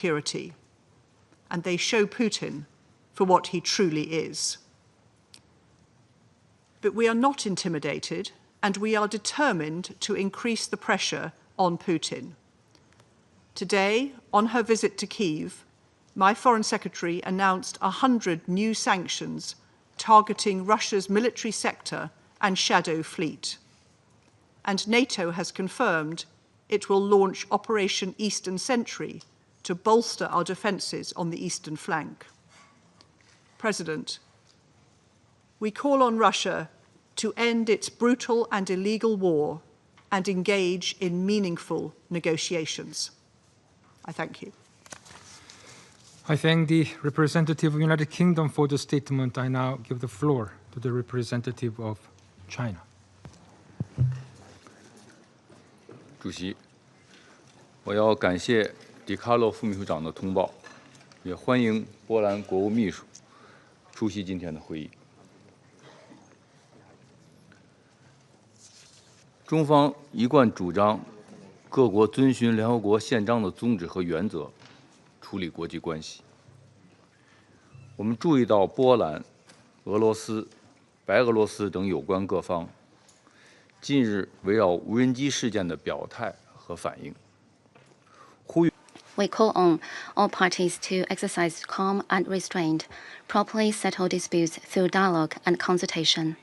security, and they show Putin for what he truly is. But we are not intimidated, and we are determined to increase the pressure on Putin. Today, on her visit to Kyiv, my Foreign Secretary announced 100 new sanctions targeting Russia's military sector and shadow fleet. And NATO has confirmed it will launch Operation Eastern Sentry to bolster our defences on the eastern flank. President, we call on Russia to end its brutal and illegal war and engage in meaningful negotiations. I thank you. I thank the representative of the United Kingdom for the statement. I now give the floor to the representative of China. 主席，我要感谢迪卡洛副秘书长的通报，也欢迎波兰国务秘书出席今天的会议。中方一贯主张各国遵循联合国宪章的宗旨和原则处理国际关系。我们注意到波兰、俄罗斯、白俄罗斯等有关各方近日围绕无人机事件的表态和反应，呼吁 We call on all parties to exercise calm and restraint, properly settle disputes through dialogue and consultation,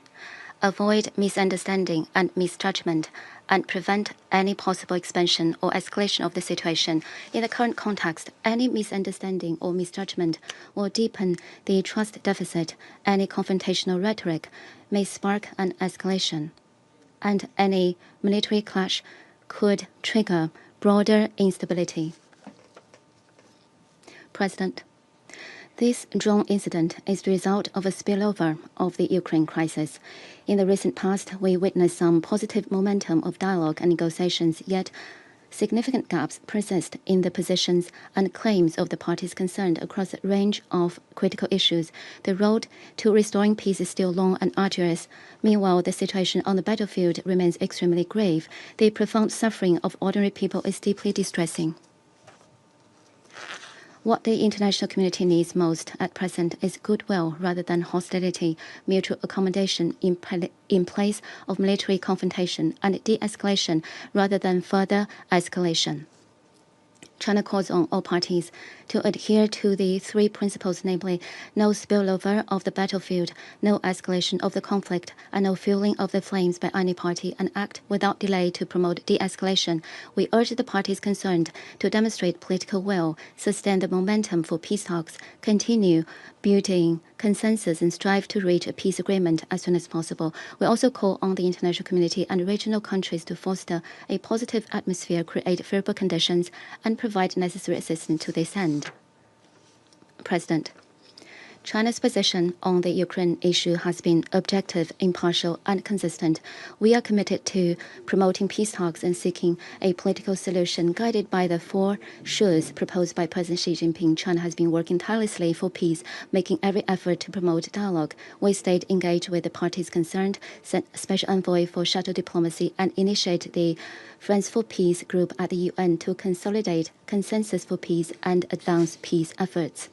avoid misunderstanding and misjudgment, and prevent any possible expansion or escalation of the situation. In the current context, any misunderstanding or misjudgment will deepen the trust deficit. Any confrontational rhetoric may spark an escalation, and any military clash could trigger broader instability. President, this drone incident is the result of a spillover of the Ukraine crisis. In the recent past, we witnessed some positive momentum of dialogue and negotiations, yet significant gaps persist in the positions and claims of the parties concerned across a range of critical issues. The road to restoring peace is still long and arduous. Meanwhile, the situation on the battlefield remains extremely grave. The profound suffering of ordinary people is deeply distressing. What the international community needs most at present is goodwill rather than hostility, mutual accommodation in place of military confrontation, and de-escalation rather than further escalation. China calls on all parties to adhere to the three principles, namely, no spillover of the battlefield, no escalation of the conflict, and no fueling of the flames by any party, and act without delay to promote de-escalation. We urge the parties concerned to demonstrate political will, sustain the momentum for peace talks, continue building consensus, and strive to reach a peace agreement as soon as possible. We also call on the international community and regional countries to foster a positive atmosphere, create favorable conditions, and provide necessary assistance to this end. President, China's position on the Ukraine issue has been objective, impartial, and consistent. We are committed to promoting peace talks and seeking a political solution. Guided by the 4 shoes proposed by President Xi Jinping, China has been working tirelessly for peace, making every effort to promote dialogue. We stayed engaged with the parties concerned, sent a special envoy for shuttle diplomacy, and initiated the Friends for Peace group at the UN to consolidate consensus for peace and advance peace efforts.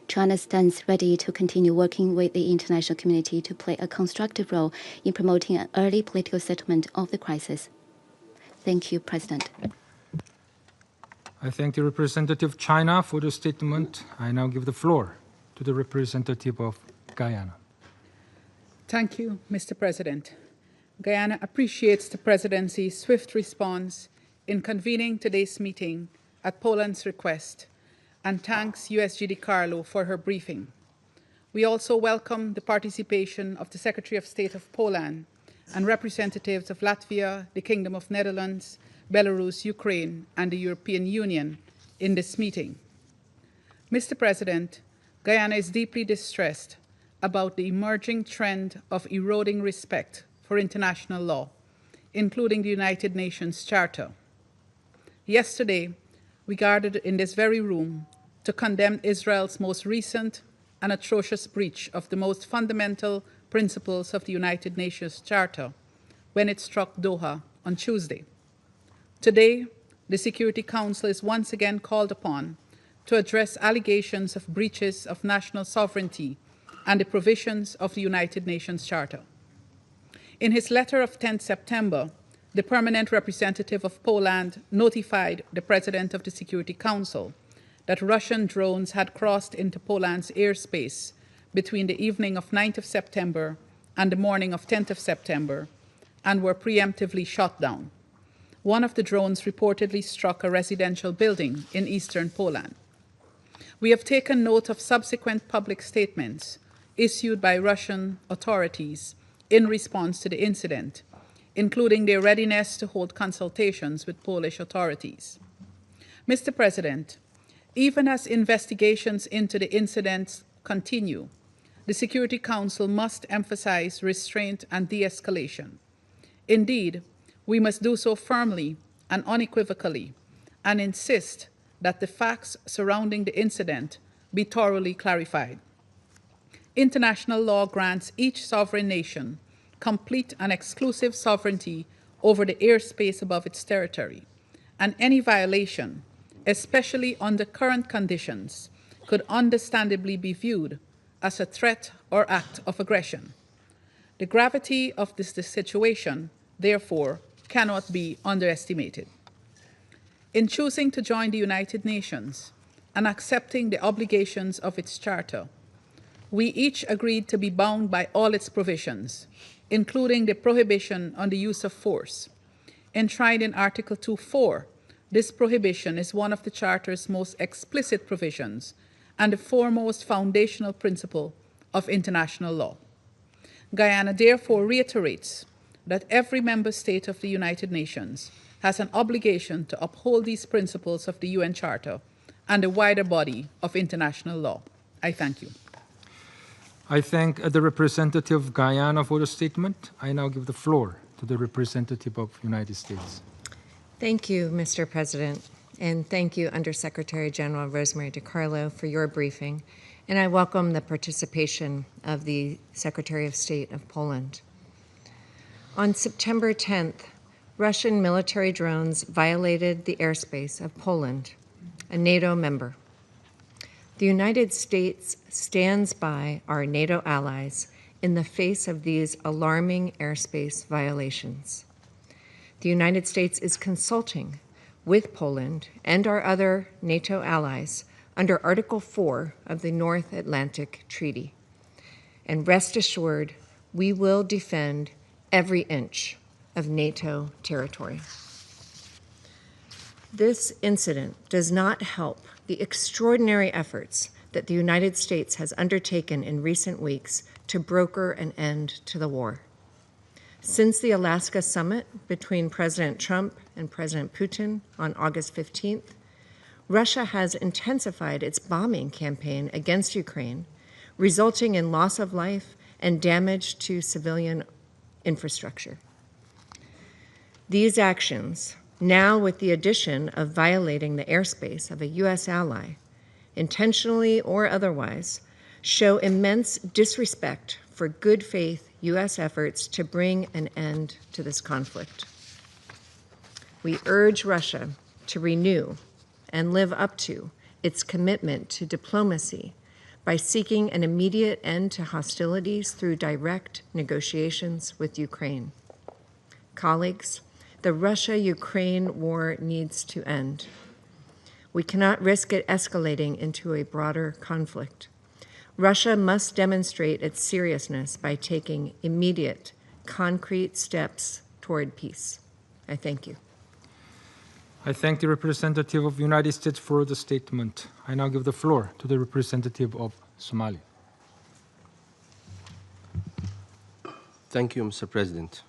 China stands ready to continue working with the international community to play a constructive role in promoting an early political settlement of the crisis. Thank you, President. I thank the representative of China for the statement. I now give the floor to the representative of Guyana. Thank you, Mr. President. Guyana appreciates the Presidency's swift response in convening today's meeting at Poland's request, and thanks USG DiCarlo for her briefing. We also welcome the participation of the Secretary of State of Poland and representatives of Latvia, the Kingdom of Netherlands, Belarus, Ukraine, and the European Union in this meeting. Mr. President, Guyana is deeply distressed about the emerging trend of eroding respect for international law, including the United Nations Charter. Yesterday, we gathered in this very room to condemn Israel's most recent and atrocious breach of the most fundamental principles of the United Nations Charter when it struck Doha on Tuesday. Today, the Security Council is once again called upon to address allegations of breaches of national sovereignty and the provisions of the United Nations Charter. In his letter of 10 September, the permanent representative of Poland notified the President of the Security Council that Russian drones had crossed into Poland's airspace between the evening of 9th of September and the morning of 10th of September and were preemptively shot down. One of the drones reportedly struck a residential building in eastern Poland. We have taken note of subsequent public statements issued by Russian authorities in response to the incident, including their readiness to hold consultations with Polish authorities. Mr. President, even as investigations into the incidents continue, the Security Council must emphasize restraint and de-escalation. Indeed, we must do so firmly and unequivocally and insist that the facts surrounding the incident be thoroughly clarified. International law grants each sovereign nation complete and exclusive sovereignty over the airspace above its territory, and any violation, especially under current conditions, could understandably be viewed as a threat or act of aggression. The gravity of this situation, therefore, cannot be underestimated. In choosing to join the United Nations and accepting the obligations of its charter, we each agreed to be bound by all its provisions, including the prohibition on the use of force. Enshrined in Article 2.4, this prohibition is one of the Charter's most explicit provisions and the foremost foundational principle of international law. Guyana therefore reiterates that every member state of the United Nations has an obligation to uphold these principles of the UN Charter and the wider body of international law. I thank you. I thank the representative of Guyana for the statement. I now give the floor to the representative of the United States. Thank you, Mr. President, and thank you, Undersecretary General Rosemary DiCarlo, for your briefing, and I welcome the participation of the Secretary of State of Poland. On September 10th, Russian military drones violated the airspace of Poland, a NATO member. The United States stands by our NATO allies in the face of these alarming airspace violations. The United States is consulting with Poland and our other NATO allies under Article 4 of the North Atlantic Treaty. And rest assured, we will defend every inch of NATO territory. This incident does not help the extraordinary efforts that the United States has undertaken in recent weeks to broker an end to the war. Since the Alaska summit between President Trump and President Putin on August 15th, Russia has intensified its bombing campaign against Ukraine, resulting in loss of life and damage to civilian infrastructure. These actions, now with the addition of violating the airspace of a U.S. ally, intentionally or otherwise, show immense disrespect for good faith U.S. efforts to bring an end to this conflict. We urge Russia to renew and live up to its commitment to diplomacy by seeking an immediate end to hostilities through direct negotiations with Ukraine. Colleagues, the Russia-Ukraine war needs to end. We cannot risk it escalating into a broader conflict. Russia must demonstrate its seriousness by taking immediate, concrete steps toward peace. I thank you. I thank the representative of the United States for the statement. I now give the floor to the representative of Somalia. Thank you, Mr. President.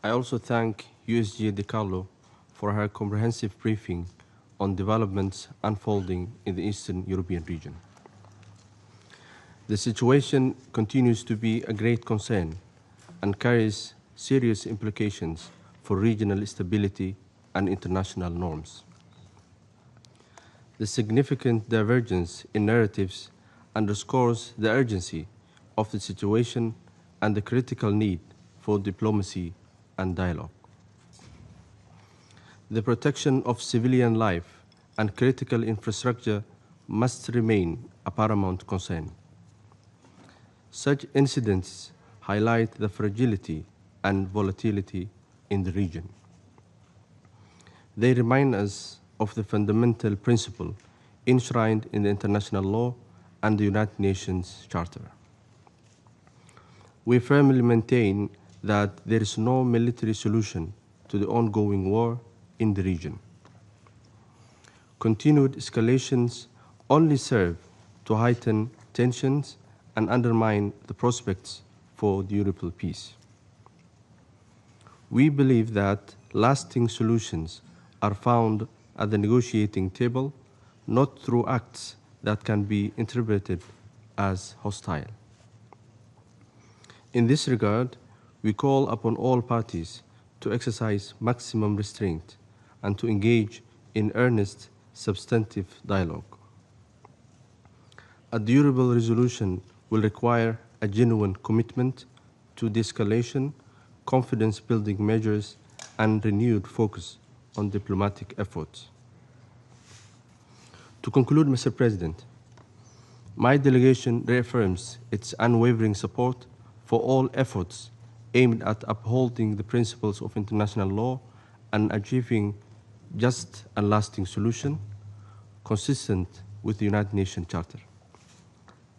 I also thank USG DiCarlo for her comprehensive briefing on developments unfolding in the Eastern European region. The situation continues to be a great concern and carries serious implications for regional stability and international norms. The significant divergence in narratives underscores the urgency of the situation and the critical need for diplomacy and dialogue. The protection of civilian life and critical infrastructure must remain a paramount concern. Such incidents highlight the fragility and volatility in the region. They remind us of the fundamental principle enshrined in the international law and the United Nations Charter. We firmly maintain that there is no military solution to the ongoing war in the region. Continued escalations only serve to heighten tensions and undermine the prospects for durable peace. We believe that lasting solutions are found at the negotiating table, not through acts that can be interpreted as hostile. In this regard, we call upon all parties to exercise maximum restraint and to engage in earnest, substantive dialogue. A durable resolution will require a genuine commitment to de-escalation, confidence-building measures, and renewed focus on diplomatic efforts. To conclude, Mr. President, my delegation reaffirms its unwavering support for all efforts aimed at upholding the principles of international law and achieving just and lasting solution consistent with the United Nations Charter.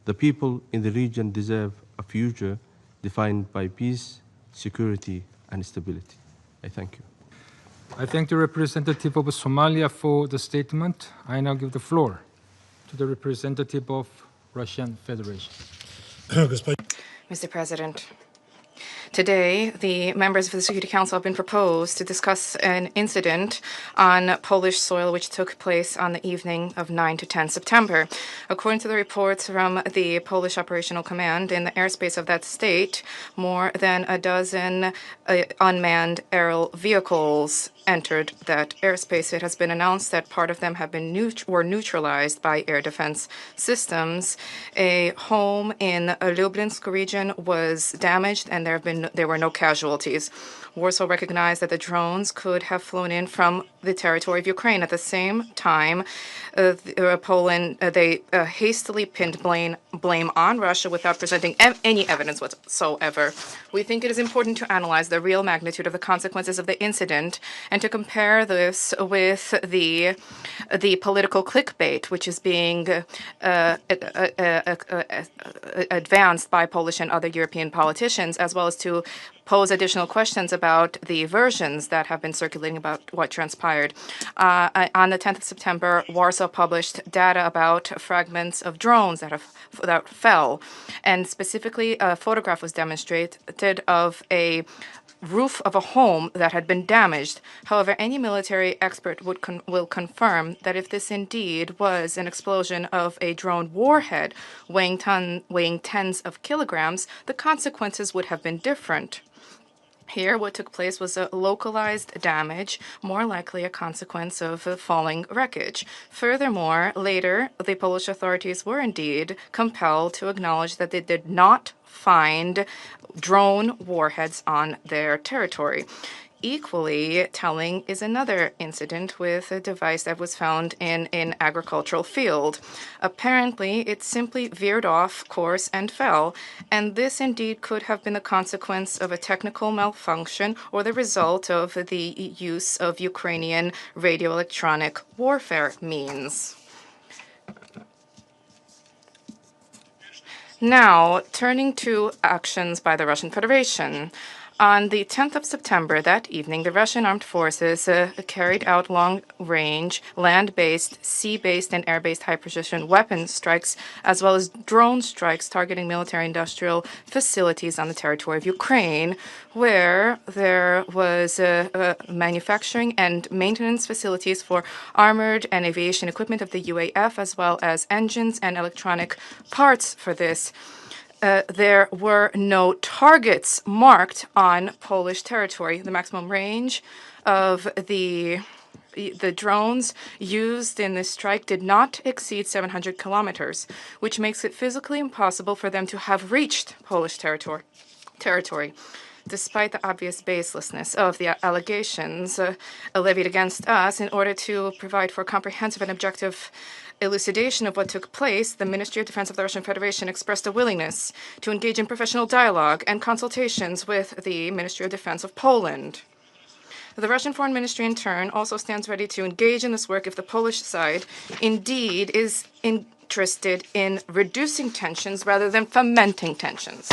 The people in the region deserve a future defined by peace, security, and stability. I thank you. I thank the representative of Somalia for the statement. I now give the floor to the representative of Russian Federation. Mr. President, today, the members of the Security Council have been proposed to discuss an incident on Polish soil which took place on the evening of 9 to 10 September. According to the reports from the Polish Operational Command, in the airspace of that state, more than a dozen unmanned aerial vehicles entered that airspace. It has been announced that part of them have been were neutralized by air defense systems. A home in Lublinsk region was damaged, and there were no casualties. Warsaw recognized that the drones could have flown in from the territory of Ukraine. At the same time, Poland they hastily pinned blame on Russia without presenting any evidence whatsoever. We think it is important to analyze the real magnitude of the consequences of the incident and to compare this with the political clickbait which is being advanced by Polish and other European politicians, as well as to pose additional questions about the versions that have been circulating about what transpired. On the 10th of September, Warsaw published data about fragments of drones that fell, and specifically a photograph was demonstrated of a roof of a home that had been damaged. However, any military expert will confirm that if this indeed was an explosion of a drone warhead weighing tens of kilograms, the consequences would have been different. Here, what took place was a localized damage, more likely a consequence of falling wreckage. Furthermore, later, the Polish authorities were indeed compelled to acknowledge that they did not find drone warheads on their territory. Equally telling is another incident with a device that was found in an agricultural field. Apparently, it simply veered off course and fell, and this indeed could have been the consequence of a technical malfunction or the result of the use of Ukrainian radio-electronic warfare means. Now, turning to actions by the Russian Federation. On the 10th of September, that evening, the Russian armed forces carried out long-range, land-based, sea-based, and air-based high-precision weapon strikes, as well as drone strikes targeting military-industrial facilities on the territory of Ukraine, where there was manufacturing and maintenance facilities for armored and aviation equipment of the UAF, as well as engines and electronic parts for this. There were no targets marked on Polish territory. The maximum range of the drones used in this strike did not exceed 700 kilometers, which makes it physically impossible for them to have reached Polish territory. Despite the obvious baselessness of the allegations levied against us, in order to provide for comprehensive and objective elucidation of what took place, the Ministry of Defense of the Russian Federation expressed a willingness to engage in professional dialogue and consultations with the Ministry of Defense of Poland. The Russian Foreign Ministry, in turn, also stands ready to engage in this work if the Polish side indeed is interested in reducing tensions rather than fomenting tensions.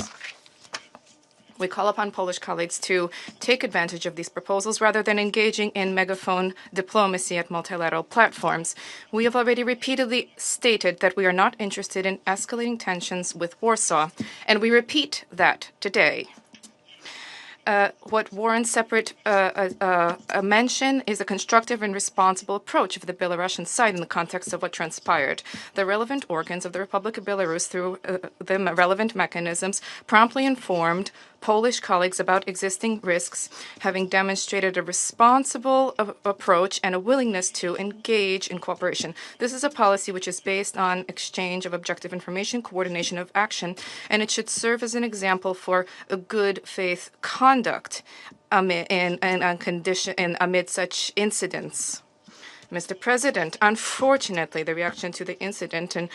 We call upon Polish colleagues to take advantage of these proposals rather than engaging in megaphone diplomacy at multilateral platforms. We have already repeatedly stated that we are not interested in escalating tensions with Warsaw, and we repeat that today. What warrants separate mention is a constructive and responsible approach of the Belarusian side in the context of what transpired. The relevant organs of the Republic of Belarus, through the relevant mechanisms, promptly informed Polish colleagues about existing risks, having demonstrated a responsible approach and a willingness to engage in cooperation. This is a policy which is based on exchange of objective information, coordination of action, and it should serve as an example for a good faith conduct amid such incidents. Mr. President, unfortunately, the reaction to the incident in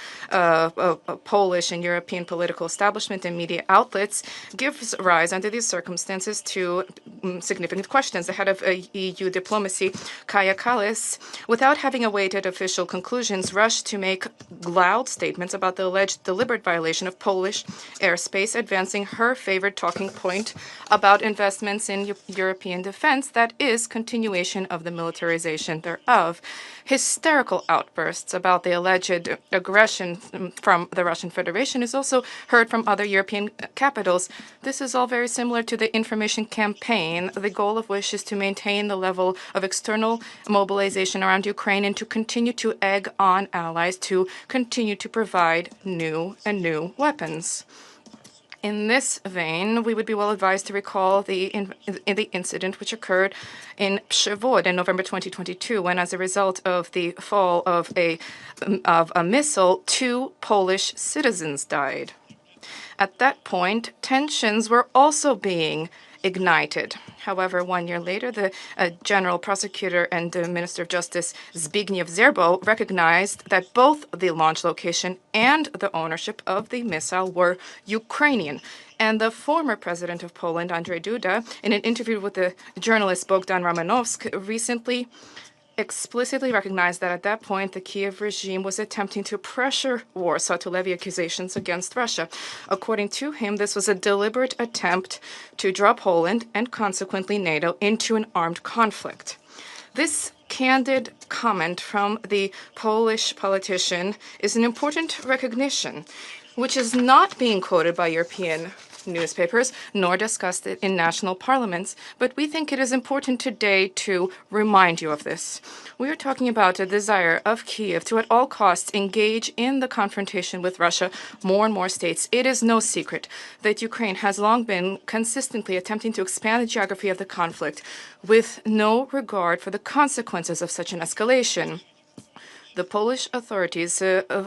Polish and European political establishment and media outlets gives rise, under these circumstances, to significant questions. The head of EU diplomacy, Kaja Kallas, without having awaited official conclusions, rushed to make loud statements about the alleged deliberate violation of Polish airspace, advancing her favorite talking point about investments in European defense, that is, continuation of the militarization thereof. Hysterical outbursts about the alleged aggression from the Russian Federation is also heard from other European capitals. This is all very similar to the information campaign, the goal of which is to maintain the level of external mobilization around Ukraine and to continue to egg on allies to continue to provide new and new weapons. In this vein, we would be well advised to recall the incident which occurred in Przewód in November 2022, when, as a result of the fall of a missile, 2 Polish citizens died. At that point, tensions were also being ignited. However, 1 year later, the General Prosecutor and the Minister of Justice, Zbigniew Zerbo, recognized that both the launch location and the ownership of the missile were Ukrainian. And the former president of Poland, Andrzej Duda, in an interview with the journalist Bogdan Romanowski, recently explicitly recognized that at that point the Kiev regime was attempting to pressure Warsaw to levy accusations against Russia. According to him, this was a deliberate attempt to draw Poland and consequently NATO into an armed conflict. This candid comment from the Polish politician is an important recognition, which is not being quoted by European newspapers, nor discussed it in national parliaments, but we think it is important today to remind you of this. We are talking about a desire of Kiev to at all costs engage in the confrontation with Russia. More and more states. It is no secret that Ukraine has long been consistently attempting to expand the geography of the conflict with no regard for the consequences of such an escalation. The Polish authorities,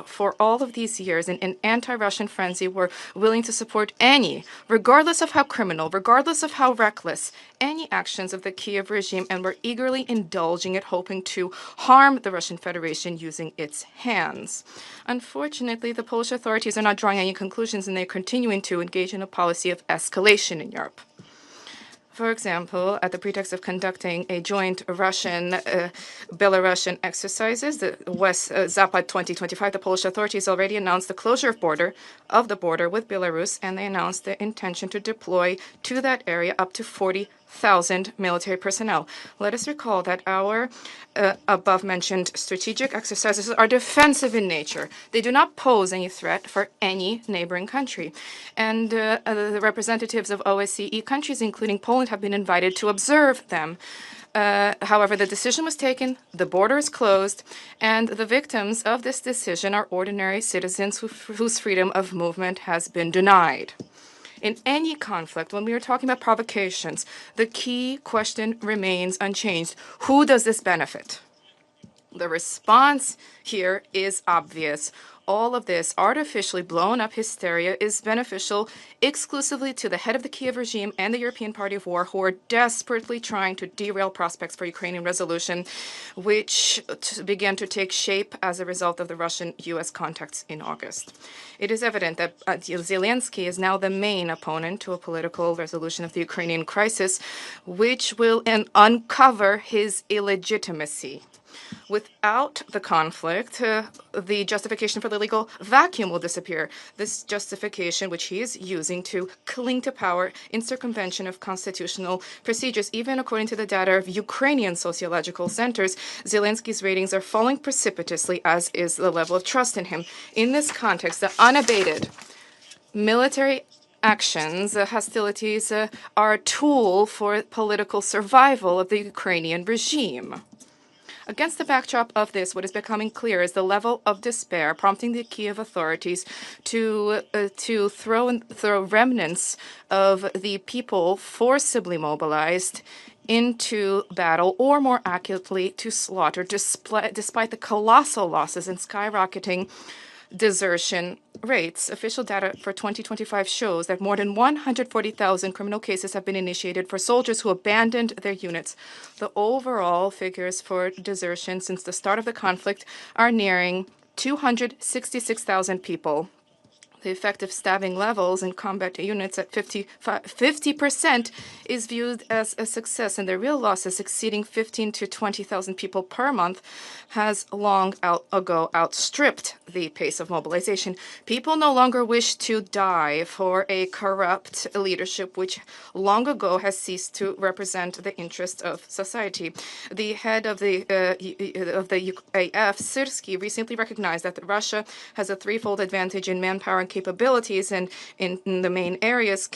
for all of these years, in an anti-Russian frenzy, were willing to support any, regardless of how criminal, regardless of how reckless, any actions of the Kiev regime, and were eagerly indulging it, hoping to harm the Russian Federation using its hands. Unfortunately, the Polish authorities are not drawing any conclusions, and they are continuing to engage in a policy of escalation in Europe. For example, at the pretext of conducting a joint Russian-Belarusian exercises, the West Zapad 2025, the Polish authorities already announced the closure of the border with Belarus, and they announced the intention to deploy to that area up to 40,000 military personnel. Let us recall that our above-mentioned strategic exercises are defensive in nature. They do not pose any threat for any neighboring country. And the representatives of OSCE countries, including Poland, have been invited to observe them. However, the decision was taken, the border is closed, and the victims of this decision are ordinary citizens whose freedom of movement has been denied. In any conflict, when we are talking about provocations, the key question remains unchanged. Who does this benefit? The response here is obvious. All of this artificially blown up hysteria is beneficial exclusively to the head of the Kiev regime and the European Party of War, who are desperately trying to derail prospects for Ukrainian resolution, which began to take shape as a result of the Russian-US contacts in August. It is evident that Zelensky is now the main opponent to a political resolution of the Ukrainian crisis, which will uncover his illegitimacy. Without the conflict, the justification for the legal vacuum will disappear. This justification, which he is using to cling to power in circumvention of constitutional procedures, even according to the data of Ukrainian sociological centers, Zelensky's ratings are falling precipitously, as is the level of trust in him. In this context, the unabated military actions, hostilities, are a tool for political survival of the Ukrainian regime. Against the backdrop of this, what is becoming clear is the level of despair prompting the Kiev authorities to throw remnants of the people forcibly mobilized into battle, or more accurately, to slaughter, despite the colossal losses and skyrocketing desertion rates. Official data for 2025 shows that more than 140,000 criminal cases have been initiated for soldiers who abandoned their units. The overall figures for desertion since the start of the conflict are nearing 266,000 people. The effective stabbing levels in combat units at 50% is viewed as a success, and the real losses exceeding 15 to 20,000 people per month has long ago outstripped the pace of mobilization. People no longer wish to die for a corrupt leadership which long ago has ceased to represent the interests of society. The head of the UAF, Syrsky, recently recognized that Russia has a threefold advantage in manpower and capabilities, and in the main areas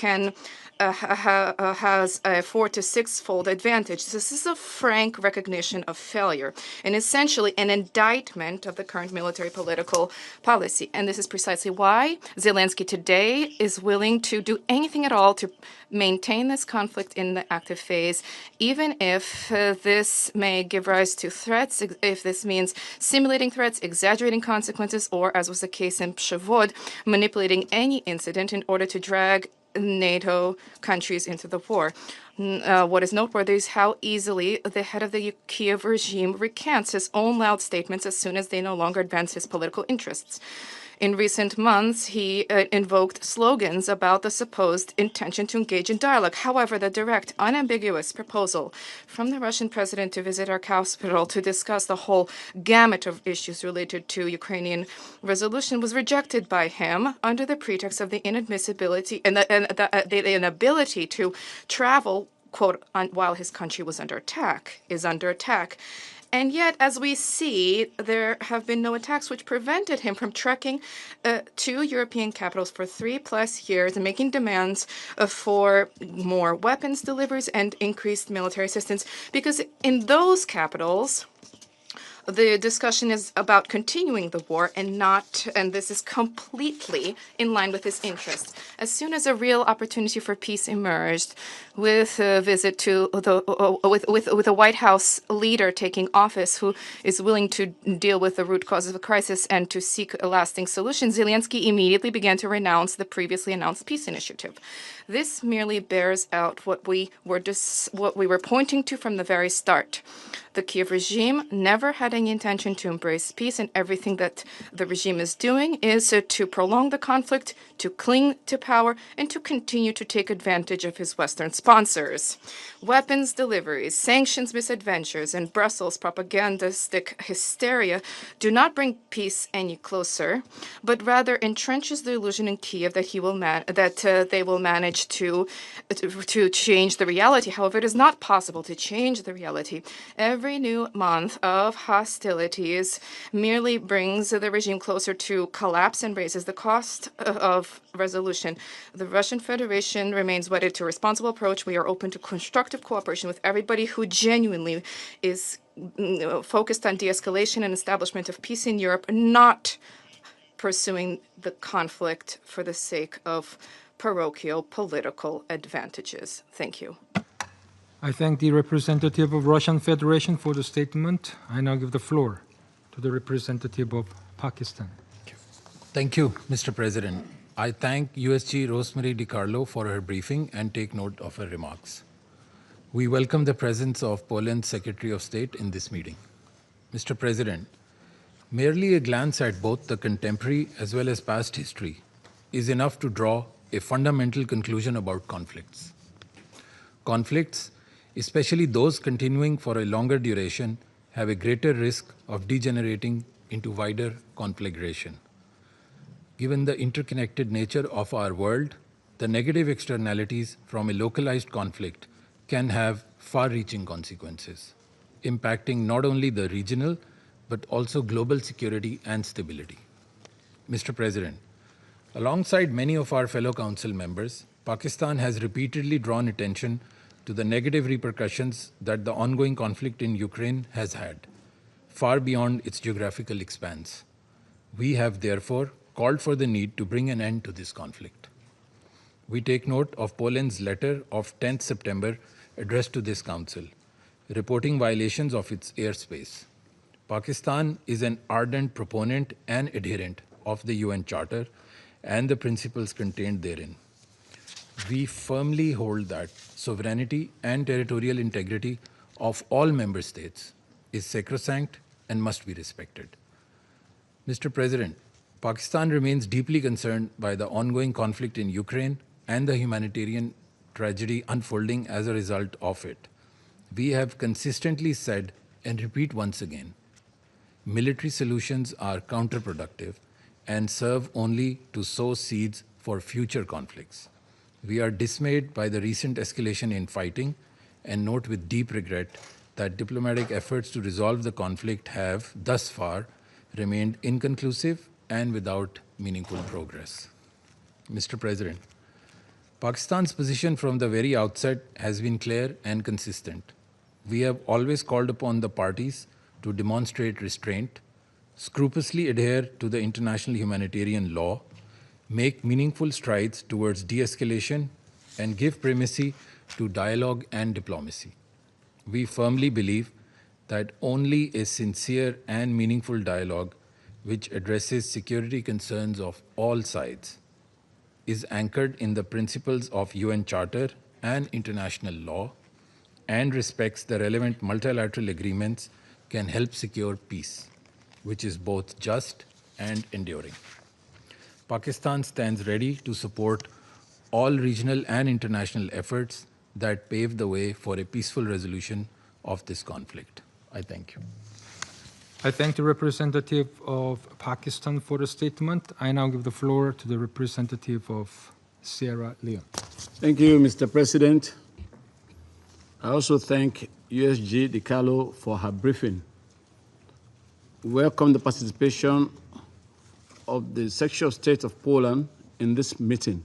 has a 4 to 6-fold advantage. This is a frank recognition of failure and essentially an indictment of the current military political policy. And this is precisely why Zelensky today is willing to do anything at all to maintain this conflict in the active phase, even if this may give rise to threats, if this means simulating threats, exaggerating consequences, or, as was the case in Przewod, manipulating any incident in order to drag NATO countries into the war. What is noteworthy is how easily the head of the Kiev regime recants his own loud statements as soon as they no longer advance his political interests. In recent months, he invoked slogans about the supposed intention to engage in dialogue. However, the direct, unambiguous proposal from the Russian president to visit our capital to discuss the whole gamut of issues related to Ukrainian resolution was rejected by him under the pretext of the inadmissibility and the inability to travel, quote, while his country was under attack, is under attack. And yet, as we see, there have been no attacks which prevented him from trekking to European capitals for 3+ years and making demands for more weapons deliveries and increased military assistance. Because in those capitals, the discussion is about continuing the war and this is completely in line with his interests. As soon as a real opportunity for peace emerged, with a visit to with a White House leader taking office who is willing to deal with the root causes of the crisis and to seek a lasting solution, Zelensky immediately began to renounce the previously announced peace initiative. This merely bears out what we were pointing to from the very start. The Kiev regime never had any intention to embrace peace, and everything that the regime is doing is to prolong the conflict, to cling to power, and to continue to take advantage of his Western sponsors. Weapons deliveries, sanctions misadventures, and Brussels propagandistic hysteria do not bring peace any closer, but rather entrenches the illusion in Kiev that they will manage to change the reality. However, it is not possible to change the reality. Every new month of hostilities merely brings the regime closer to collapse and raises the cost of resolution. The Russian Federation remains wedded to a responsible approach. We are open to constructive cooperation with everybody who genuinely is focused on de-escalation and establishment of peace in Europe, not pursuing the conflict for the sake of parochial political advantages. Thank you. I thank the representative of Russian Federation for the statement. I now give the floor to the representative of Pakistan. Thank you, Mr. President. I thank USG Rosemary DiCarlo for her briefing and take note of her remarks. We welcome the presence of Poland's Secretary of State in this meeting. Mr. President, merely a glance at both the contemporary as well as past history is enough to draw a fundamental conclusion about conflicts. Conflicts, especially those continuing for a longer duration, have a greater risk of degenerating into wider conflagration. Given the interconnected nature of our world, the negative externalities from a localized conflict can have far-reaching consequences, impacting not only the regional, but also global security and stability. Mr. President, alongside many of our fellow council members, Pakistan has repeatedly drawn attention to the negative repercussions that the ongoing conflict in Ukraine has had, far beyond its geographical expanse. We have therefore called for the need to bring an end to this conflict. We take note of Poland's letter of 10th September addressed to this council, reporting violations of its airspace. Pakistan is an ardent proponent and adherent of the UN Charter and the principles contained therein. We firmly hold that sovereignty and territorial integrity of all member states is sacrosanct and must be respected. Mr. President, Pakistan remains deeply concerned by the ongoing conflict in Ukraine and the humanitarian tragedy unfolding as a result of it. We have consistently said and repeat once again, military solutions are counterproductive and serve only to sow seeds for future conflicts. We are dismayed by the recent escalation in fighting and note with deep regret that diplomatic efforts to resolve the conflict have, thus far, remained inconclusive and without meaningful progress. Mr. President, Pakistan's position from the very outset has been clear and consistent. We have always called upon the parties to demonstrate restraint, scrupulously adhere to the international humanitarian law, make meaningful strides towards de-escalation, and give primacy to dialogue and diplomacy. We firmly believe that only a sincere and meaningful dialogue which addresses security concerns of all sides is anchored in the principles of UN Charter and international law and respects the relevant multilateral agreements can help secure peace, which is both just and enduring. Pakistan stands ready to support all regional and international efforts that pave the way for a peaceful resolution of this conflict. I thank you. I thank the representative of Pakistan for the statement. I now give the floor to the representative of Sierra Leone. Thank you, Mr. President. I also thank USG DiCarlo for her briefing. We welcome the participation of the Secretary of State of Poland in this meeting.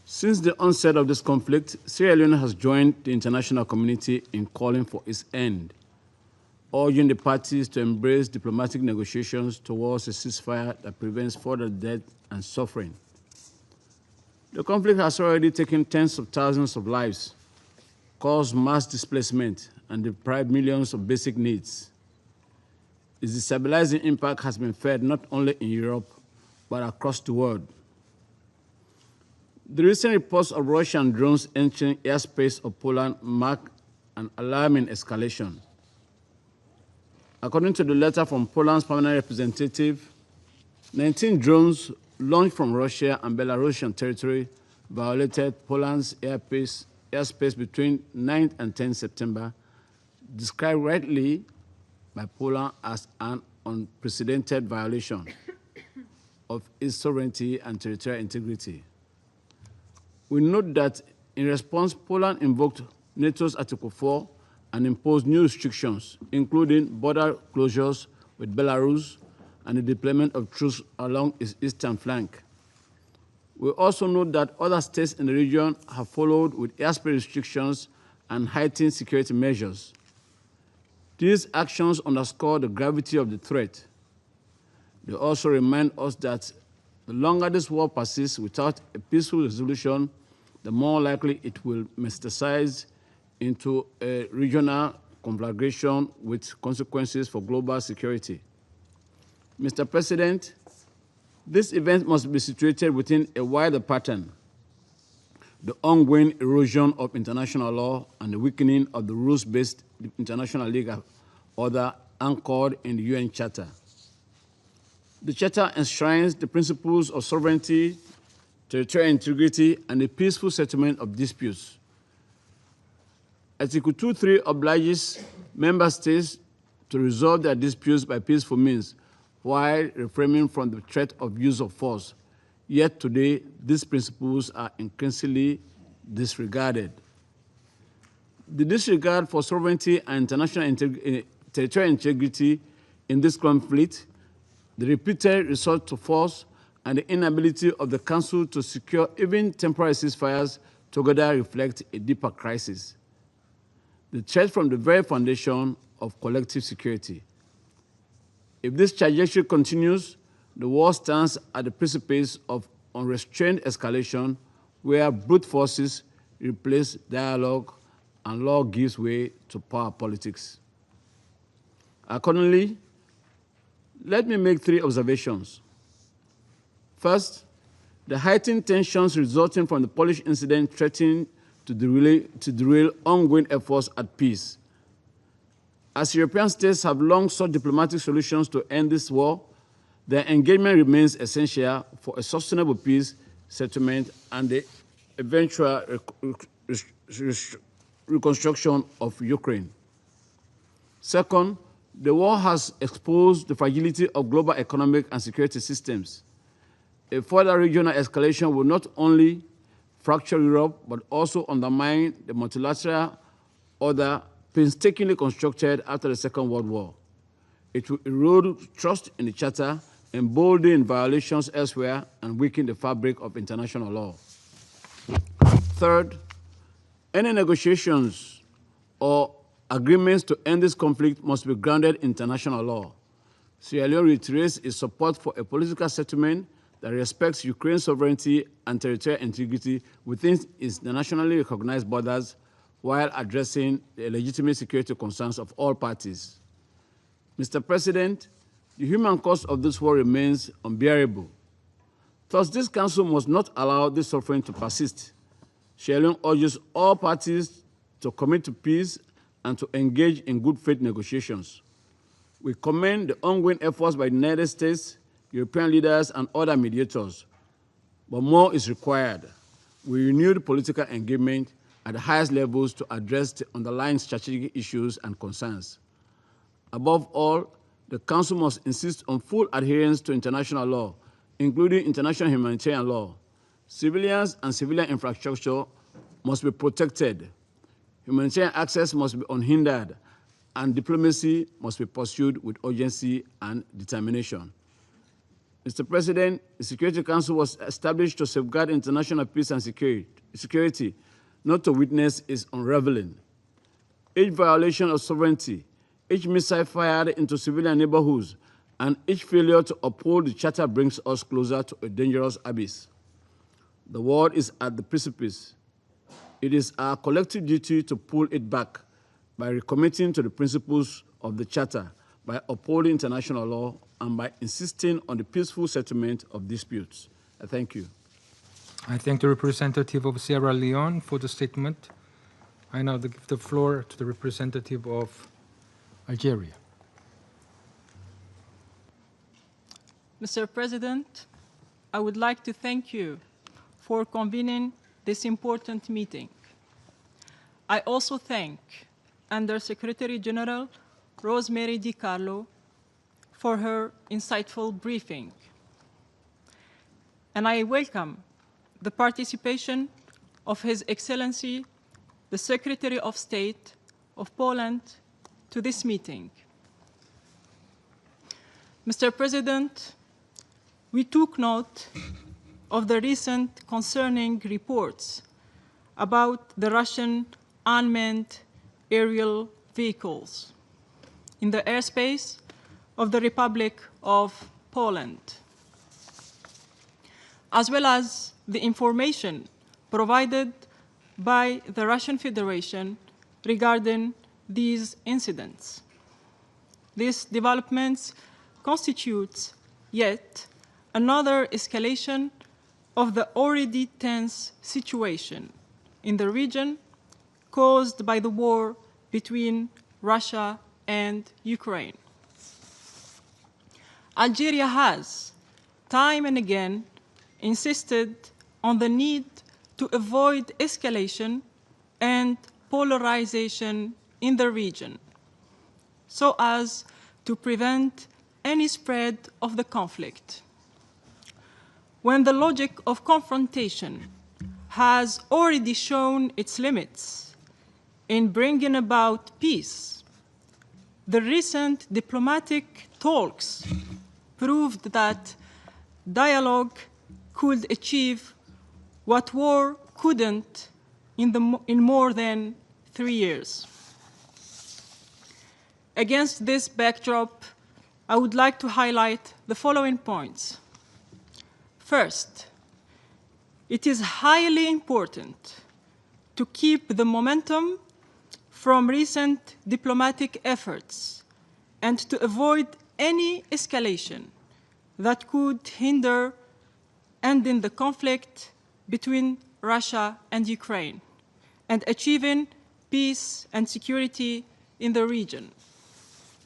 Since the onset of this conflict, Sierra Leone has joined the international community in calling for its end, urging the parties to embrace diplomatic negotiations towards a ceasefire that prevents further death and suffering. The conflict has already taken tens of thousands of lives, caused mass displacement, and deprived millions of basic needs. Its destabilizing impact has been felt not only in Europe, but across the world. The recent reports of Russian drones entering airspace of Poland mark an alarming escalation. According to the letter from Poland's permanent representative, 19 drones launched from Russia and Belarusian territory violated Poland's airspace between 9th and 10th September, described rightly by Poland as an unprecedented violation of its sovereignty and territorial integrity. We note that in response, Poland invoked NATO's Article 4 and imposed new restrictions, including border closures with Belarus and the deployment of troops along its eastern flank. We also note that other states in the region have followed with airspace restrictions and heightened security measures. These actions underscore the gravity of the threat. They also remind us that the longer this war persists without a peaceful resolution, the more likely it will metastasize into a regional conflagration with consequences for global security. Mr. President, this event must be situated within a wider pattern: the ongoing erosion of international law and the weakening of the rules-based international legal order anchored in the UN Charter. The Charter enshrines the principles of sovereignty, territorial integrity, and the peaceful settlement of disputes. Article 2.3 obliges member states to resolve their disputes by peaceful means while refraining from the threat of use of force. Yet today, these principles are increasingly disregarded. The disregard for sovereignty and international territorial integrity in this conflict, the repeated resort to force, and the inability of the Council to secure even temporary ceasefires together reflect a deeper crisis: the threat from the very foundation of collective security. If this trajectory continues, the war stands at the precipice of unrestrained escalation, where brute forces replace dialogue and law gives way to power politics. Accordingly, let me make 3 observations. First, the heightened tensions resulting from the Polish incident threaten to derail ongoing efforts at peace. As European states have long sought diplomatic solutions to end this war, their engagement remains essential for a sustainable peace settlement and the eventual reconstruction of Ukraine. Second, the war has exposed the fragility of global economic and security systems. A further regional escalation will not only fracture Europe, but also undermine the multilateral order painstakingly constructed after the Second World War. It will erode trust in the Charter, embolden violations elsewhere, and weaken the fabric of international law. Third, any negotiations or agreements to end this conflict must be grounded in international law. Sierra Leone reiterates its support for a political settlement that respects Ukraine's sovereignty and territorial integrity within its nationally recognized borders, while addressing the legitimate security concerns of all parties. Mr. President, the human cost of this war remains unbearable. Thus, this Council must not allow this suffering to persist. Sierra Leone urges all parties to commit to peace and to engage in good faith negotiations. We commend the ongoing efforts by the United States, European leaders, and other mediators, but more is required. We renewed political engagement at the highest levels to address the underlying strategic issues and concerns. Above all, the Council must insist on full adherence to international law, including international humanitarian law. Civilians and civilian infrastructure must be protected. Humanitarian access must be unhindered, and diplomacy must be pursued with urgency and determination. Mr. President, the Security Council was established to safeguard international peace and security, not to witness its unraveling. Each violation of sovereignty, each missile fired into civilian neighborhoods, and each failure to uphold the Charter brings us closer to a dangerous abyss. The world is at the precipice. It is our collective duty to pull it back by recommitting to the principles of the Charter, by upholding international law, and by insisting on the peaceful settlement of disputes. I thank you. I thank the representative of Sierra Leone for the statement. I now give the floor to the representative of Algeria. Mr. President, I would like to thank you for convening this important meeting. I also thank Under-Secretary General Rosemary DiCarlo for her insightful briefing. And I welcome the participation of His Excellency, the Secretary of State of Poland, to this meeting. Mr. President, we took note of the recent concerning reports about the Russian unmanned aerial vehicles in the airspace of the Republic of Poland, as well as the information provided by the Russian Federation regarding these incidents. These developments constitute yet another escalation of the already tense situation in the region caused by the war between Russia and Ukraine. Algeria has, time and again, insisted on the need to avoid escalation and polarization in the region, so as to prevent any spread of the conflict. When the logic of confrontation has already shown its limits in bringing about peace, the recent diplomatic talks proved that dialogue could achieve what war couldn't in more than 3 years. Against this backdrop, I would like to highlight the following points. First, it is highly important to keep the momentum from recent diplomatic efforts and to avoid any escalation that could hinder ending the conflict between Russia and Ukraine and achieving peace and security in the region.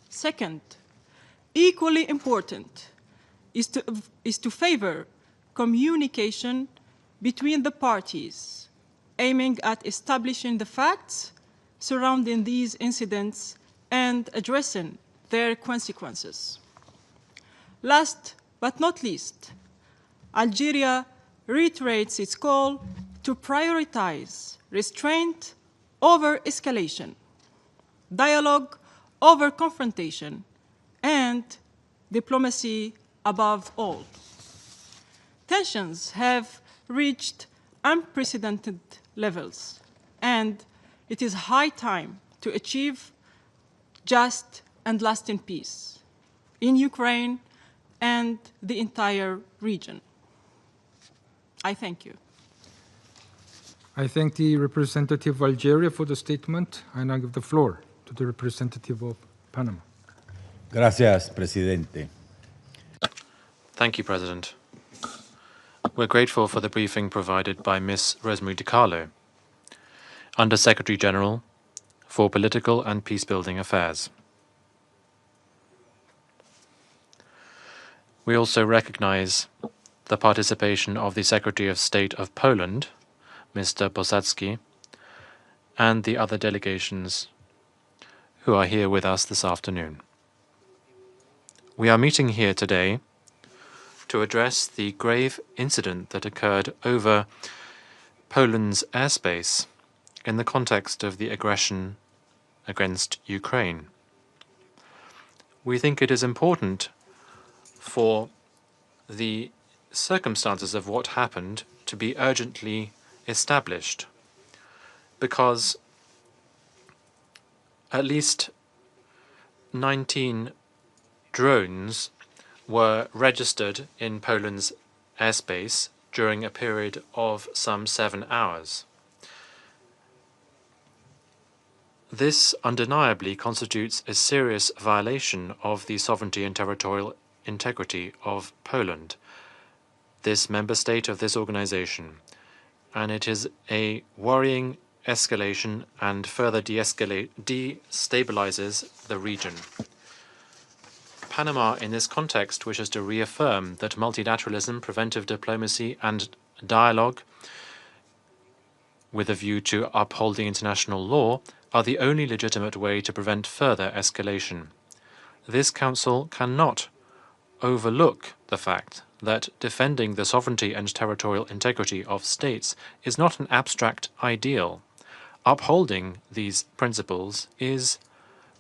Second, equally important is to favor communication between the parties, aiming at establishing the facts surrounding these incidents and addressing their consequences. Last but not least, Algeria reiterates its call to prioritize restraint over escalation, dialogue over confrontation, and diplomacy above all. Tensions have reached unprecedented levels, and it is high time to achieve just and lasting peace in Ukraine and the entire region. I thank you. I thank the representative of Algeria for the statement. I now give the floor to the representative of Panama. Gracias, Presidente. Thank you, President. We're grateful for the briefing provided by Ms. Rosemary DiCarlo, Under-Secretary General for Political and Peacebuilding Affairs. We also recognize the participation of the Secretary of State of Poland, Mr. Bosacki, and the other delegations who are here with us this afternoon. We are meeting here today to address the grave incident that occurred over Poland's airspace in the context of the aggression against Ukraine. We think it is important for the circumstances of what happened to be urgently established, because at least 19 drones were registered in Poland's airspace during a period of some 7 hours. This undeniably constitutes a serious violation of the sovereignty and territorial integrity of Poland, this member state of this organization, and it is a worrying escalation and further destabilizes the region. Panama, in this context, wishes to reaffirm that multilateralism, preventive diplomacy, and dialogue with a view to upholding international law are the only legitimate way to prevent further escalation. This Council cannot overlook the fact that defending the sovereignty and territorial integrity of states is not an abstract ideal. Upholding these principles is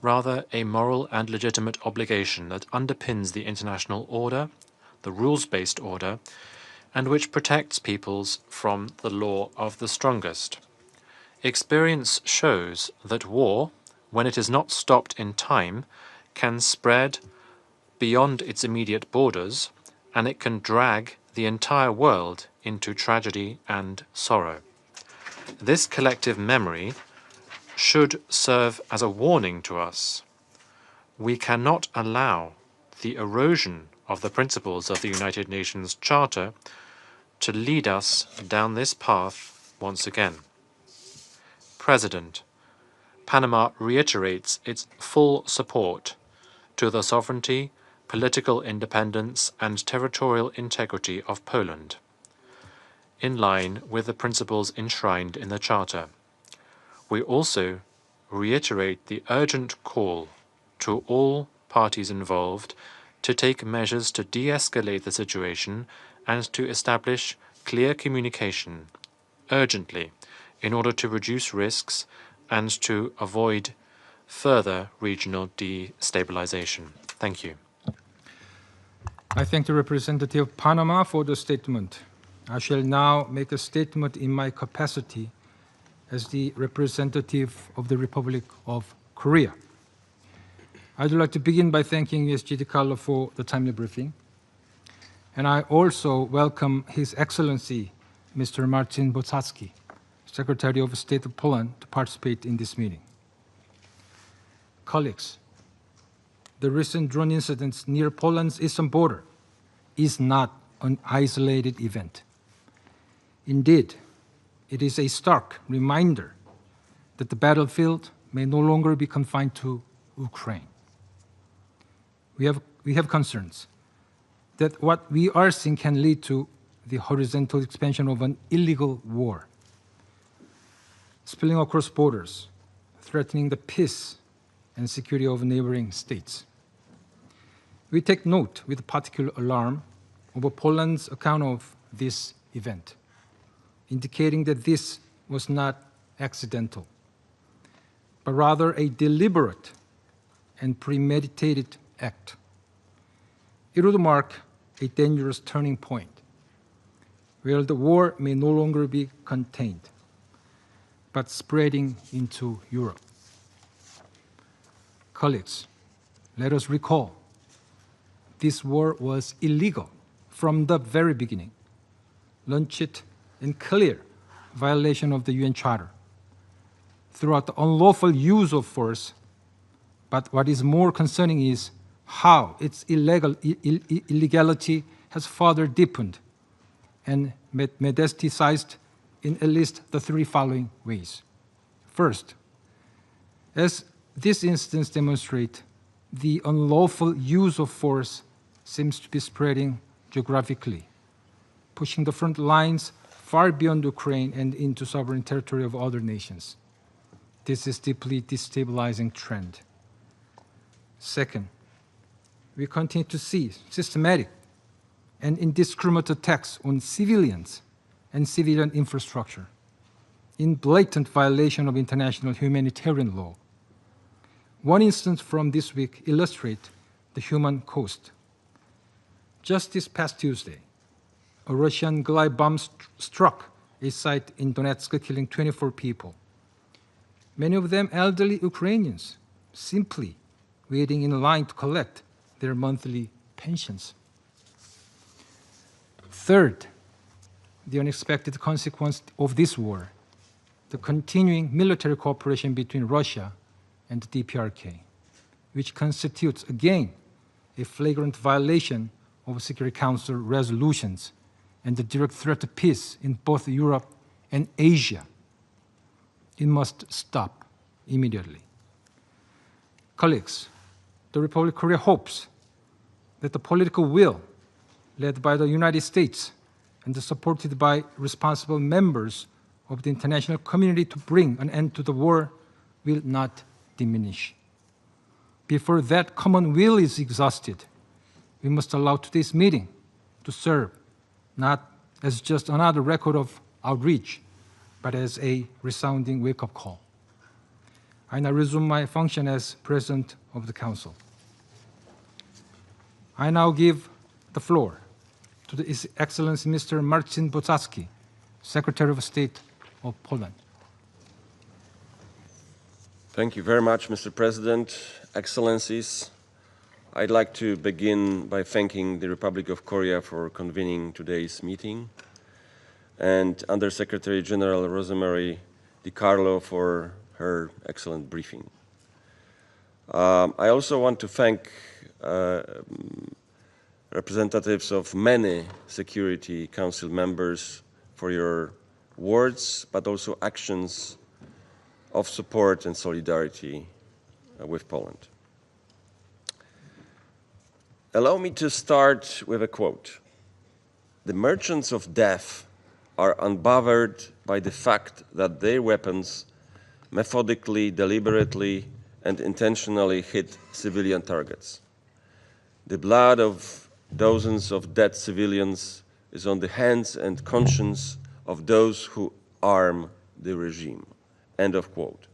rather a moral and legitimate obligation that underpins the international order, the rules-based order, and which protects peoples from the law of the strongest. Experience shows that war, when it is not stopped in time, can spread beyond its immediate borders, and it can drag the entire world into tragedy and sorrow. This collective memory should serve as a warning to us. We cannot allow the erosion of the principles of the United Nations Charter to lead us down this path once again. President, Panama reiterates its full support to the sovereignty, political independence, and territorial integrity of Poland, in line with the principles enshrined in the Charter. We also reiterate the urgent call to all parties involved to take measures to de-escalate the situation and to establish clear communication urgently in order to reduce risks and to avoid further regional destabilization. Thank you. I thank the representative of Panama for the statement. I shall now make a statement in my capacity as the representative of the Republic of Korea. I'd like to begin by thanking USG DiCarlo for the timely briefing. And I also welcome His Excellency, Mr. Marcin Bosacki, Secretary of State of Poland, to participate in this meeting. Colleagues, the recent drone incidents near Poland's eastern border is not an isolated event. Indeed, it is a stark reminder that the battlefield may no longer be confined to Ukraine. We have concerns that what we are seeing can lead to the horizontal expansion of an illegal war, spilling across borders, threatening the peace and security of neighboring states. We take note with particular alarm over Poland's account of this event, indicating that this was not accidental, but rather a deliberate and premeditated act. It would mark a dangerous turning point where the war may no longer be contained, but spreading into Europe. Colleagues, let us recall this war was illegal from the very beginning, launched in clear violation of the UN Charter throughout the unlawful use of force. But what is more concerning is how its illegality has further deepened and metastasized in at least the three following ways. First, as these incidents demonstrate, the unlawful use of force seems to be spreading geographically, pushing the front lines far beyond Ukraine and into sovereign territory of other nations. This is a deeply destabilizing trend. Second, we continue to see systematic and indiscriminate attacks on civilians and civilian infrastructure in blatant violation of international humanitarian law. One instance from this week illustrates the human cost. Just this past Tuesday, a Russian glide bomb struck a site in Donetsk, killing 24 people, many of them elderly Ukrainians, simply waiting in line to collect their monthly pensions. Third, the unexpected consequence of this war, the continuing military cooperation between Russia and the DPRK, which constitutes, again, a flagrant violation of Security Council resolutions and the direct threat to peace in both Europe and Asia. It must stop immediately. Colleagues, the Republic of Korea hopes that the political will led by the United States and supported by responsible members of the international community to bring an end to the war will not diminish. Before that common will is exhausted, we must allow today's meeting to serve not as just another record of outreach, but as a resounding wake-up call. I now resume my function as President of the Council. I now give the floor to His Excellency Mr. Marcin Bosacki, Secretary of State of Poland. Thank you very much, Mr. President, Excellencies. I'd like to begin by thanking the Republic of Korea for convening today's meeting and Undersecretary General Rosemary DiCarlo for her excellent briefing. I also want to thank representatives of many Security Council members for your words, but also actions of support and solidarity with Poland. Allow me to start with a quote. "The merchants of death are unbothered by the fact that their weapons methodically, deliberately, and intentionally hit civilian targets. The blood of dozens of dead civilians is on the hands and conscience of those who arm the regime." End of quote.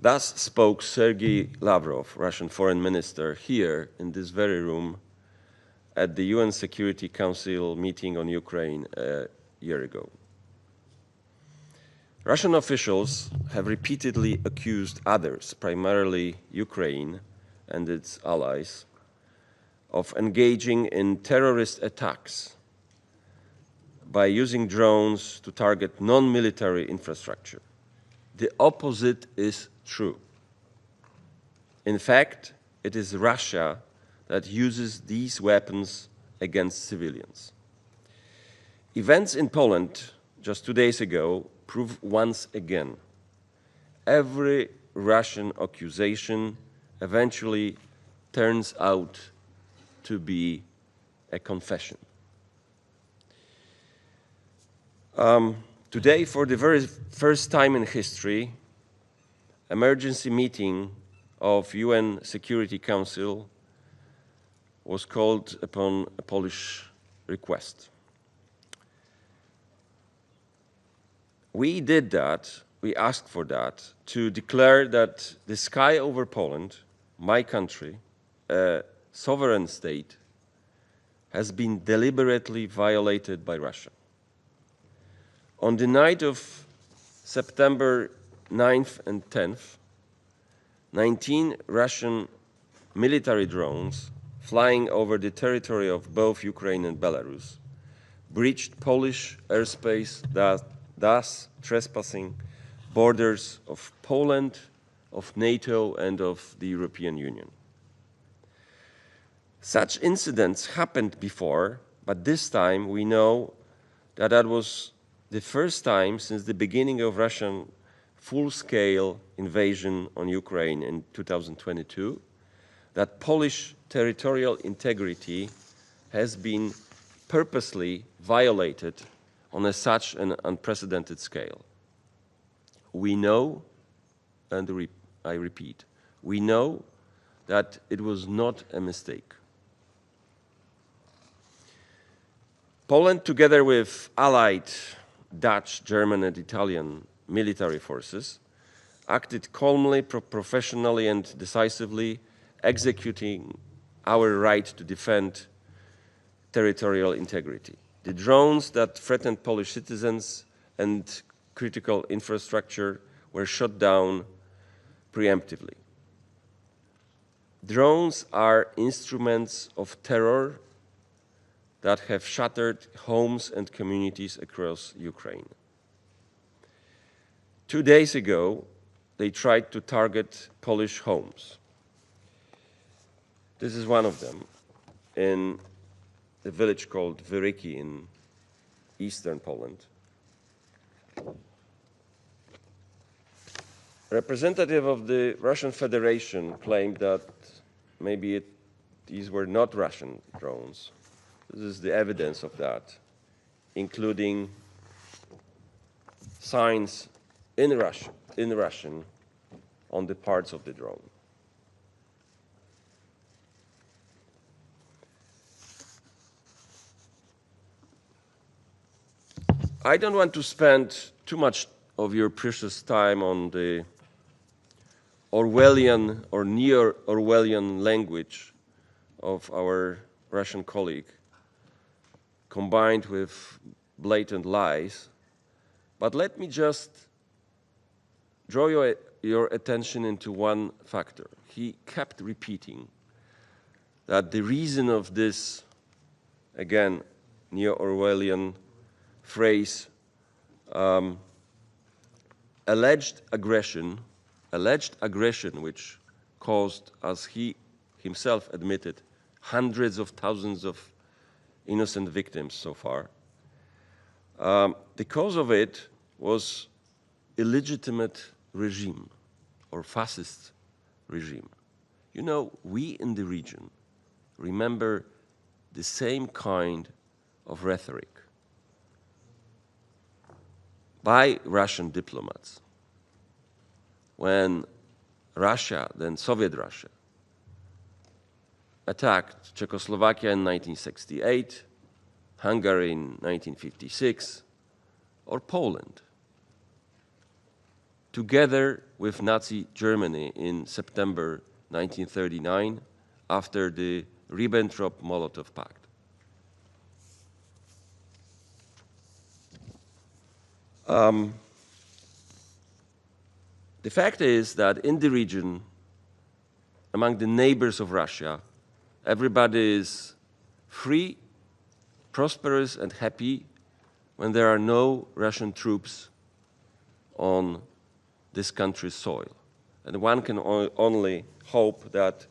Thus spoke Sergei Lavrov, Russian foreign minister, here in this very room at the UN Security Council meeting on Ukraine a year ago. Russian officials have repeatedly accused others, primarily Ukraine and its allies, of engaging in terrorist attacks by using drones to target non-military infrastructure. The opposite is true. In fact, it is Russia that uses these weapons against civilians. Events in Poland just 2 days ago prove once again every Russian accusation eventually turns out to be a confession. Today, for the very first time in history, emergency meeting of UN Security Council was called upon a Polish request. We did that, we asked for that, to declare that the sky over Poland, my country, a sovereign state, has been deliberately violated by Russia. On the night of September 9th and 10th, 19 Russian military drones flying over the territory of both Ukraine and Belarus breached Polish airspace, thus trespassing borders of Poland, of NATO, and of the European Union. Such incidents happened before, but this time we know that that was the first time since the beginning of Russian full-scale invasion on Ukraine in 2022 that Polish territorial integrity has been purposely violated on such an unprecedented scale. We know, and I repeat, we know that it was not a mistake. Poland, together with allied Dutch, German, and Italian military forces, acted calmly, professionally, and decisively, executing our right to defend territorial integrity. The drones that threatened Polish citizens and critical infrastructure were shot down preemptively. Drones are instruments of terror that have shattered homes and communities across Ukraine. 2 days ago, they tried to target Polish homes. This is one of them in a village called Wyryki in eastern Poland. A representative of the Russian Federation claimed that maybe these were not Russian drones. This is the evidence of that, including signs in Russian on the parts of the drone. I don't want to spend too much of your precious time on the Orwellian or neo-Orwellian language of our Russian colleague, combined with blatant lies, but let me just draw your attention into one factor. He kept repeating that the reason of this, again, neo-Orwellian phrase, alleged aggression which caused, as he himself admitted, hundreds of thousands of innocent victims so far. The cause of it was illegitimate regime or fascist regime. You know, we in the region remember the same kind of rhetoric by Russian diplomats when Russia, then Soviet Russia, attacked Czechoslovakia in 1968, Hungary in 1956, or Poland, together with Nazi Germany in September 1939 after the Ribbentrop-Molotov Pact. The fact is that in the region, among the neighbors of Russia, everybody is free, prosperous, and happy when there are no Russian troops on this country's soil. And one can only hope that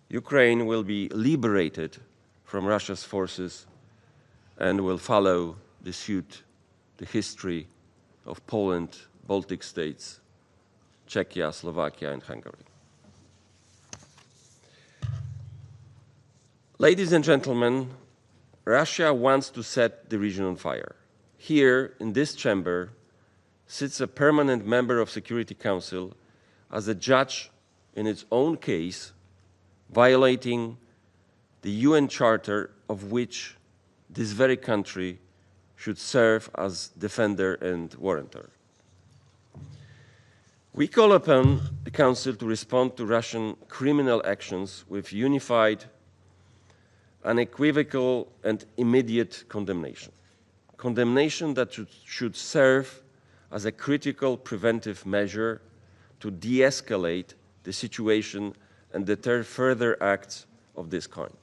Ukraine will be liberated from Russia's forces and will follow the suit, the history of Poland, Baltic states, Czechia, Slovakia, and Hungary. Ladies and gentlemen, Russia wants to set the region on fire. Here, in this chamber, sits a permanent member of Security Council as a judge in its own case, violating the UN Charter of which this very country should serve as defender and warrantor. We call upon the Council to respond to Russian criminal actions with unified, unequivocal, and immediate condemnation. Condemnation that should serve as a critical preventive measure to de-escalate the situation and deter further acts of this kind.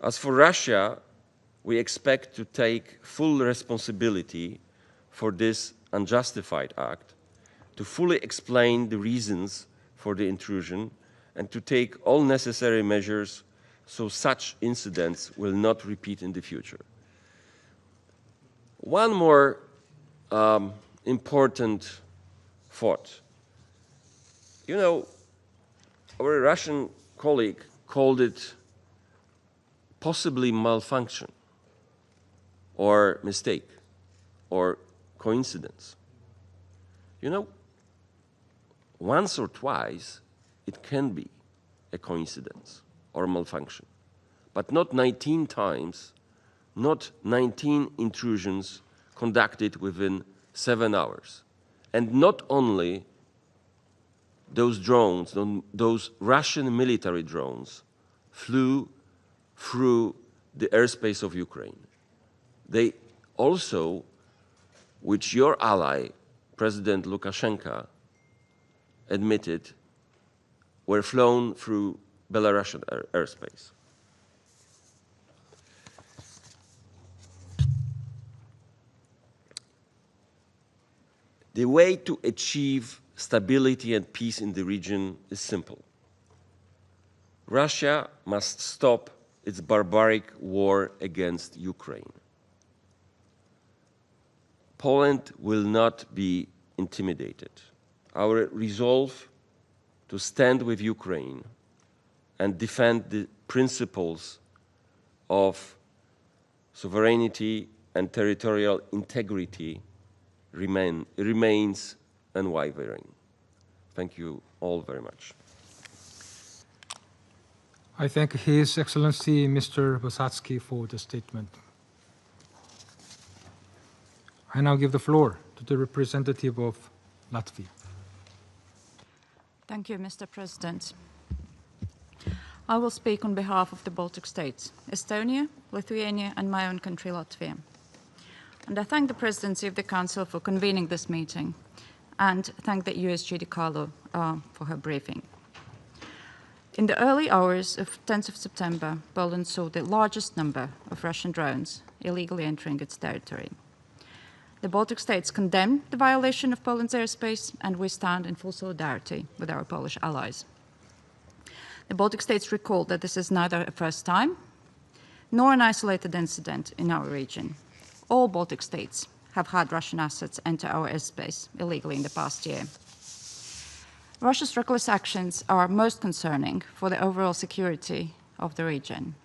As for Russia, we expect to take full responsibility for this unjustified act, to fully explain the reasons for the intrusion, and to take all necessary measures so such incidents will not repeat in the future. One more important thought. You know, our Russian colleague called it possibly malfunction or mistake or coincidence. You know, once or twice it can be a coincidence or malfunction, but not 19 times, not 19 intrusions conducted within 7 hours. And not only those drones, those Russian military drones, flew through the airspace of Ukraine. They also, which your ally, President Lukashenko, admitted, were flown through Belarusian airspace. The way to achieve stability and peace in the region is simple. Russia must stop its barbaric war against Ukraine. Poland will not be intimidated. Our resolve to stand with Ukraine and defend the principles of sovereignty and territorial integrity remains unwavering. Thank you all very much. I thank His Excellency Mr. Bosacki for the statement. I now give the floor to the representative of Latvia. Thank you, Mr. President. I will speak on behalf of the Baltic states, Estonia, Lithuania, and my own country, Latvia. And I thank the Presidency of the Council for convening this meeting, and thank the USG DD Carlo for her briefing. In the early hours of 10th of September, Poland saw the largest number of Russian drones illegally entering its territory. The Baltic states condemn the violation of Poland's airspace, and we stand in full solidarity with our Polish allies. The Baltic states recall that this is neither a first time nor an isolated incident in our region. All Baltic states have had Russian assets enter our airspace illegally in the past year. Russia's reckless actions are most concerning for the overall security of the region.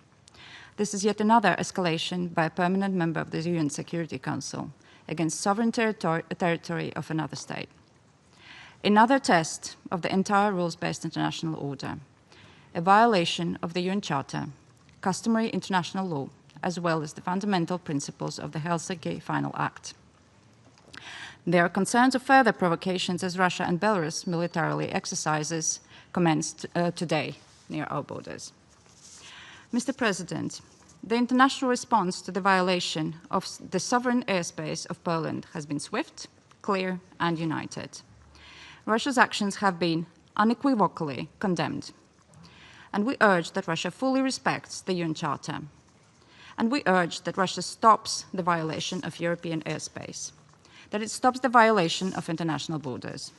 This is yet another escalation by a permanent member of the UN Security Council against sovereign territory of another state. Another test of the entire rules-based international order, a violation of the UN Charter, customary international law, as well as the fundamental principles of the Helsinki Final Act. There are concerns of further provocations as Russia and Belarus militarily exercises commenced today near our borders. Mr. President, the international response to the violation of the sovereign airspace of Poland has been swift, clear, and united. Russia's actions have been unequivocally condemned, and we urge that Russia fully respects the UN Charter, and we urge that Russia stops the violation of European airspace, that it stops the violation of international borders.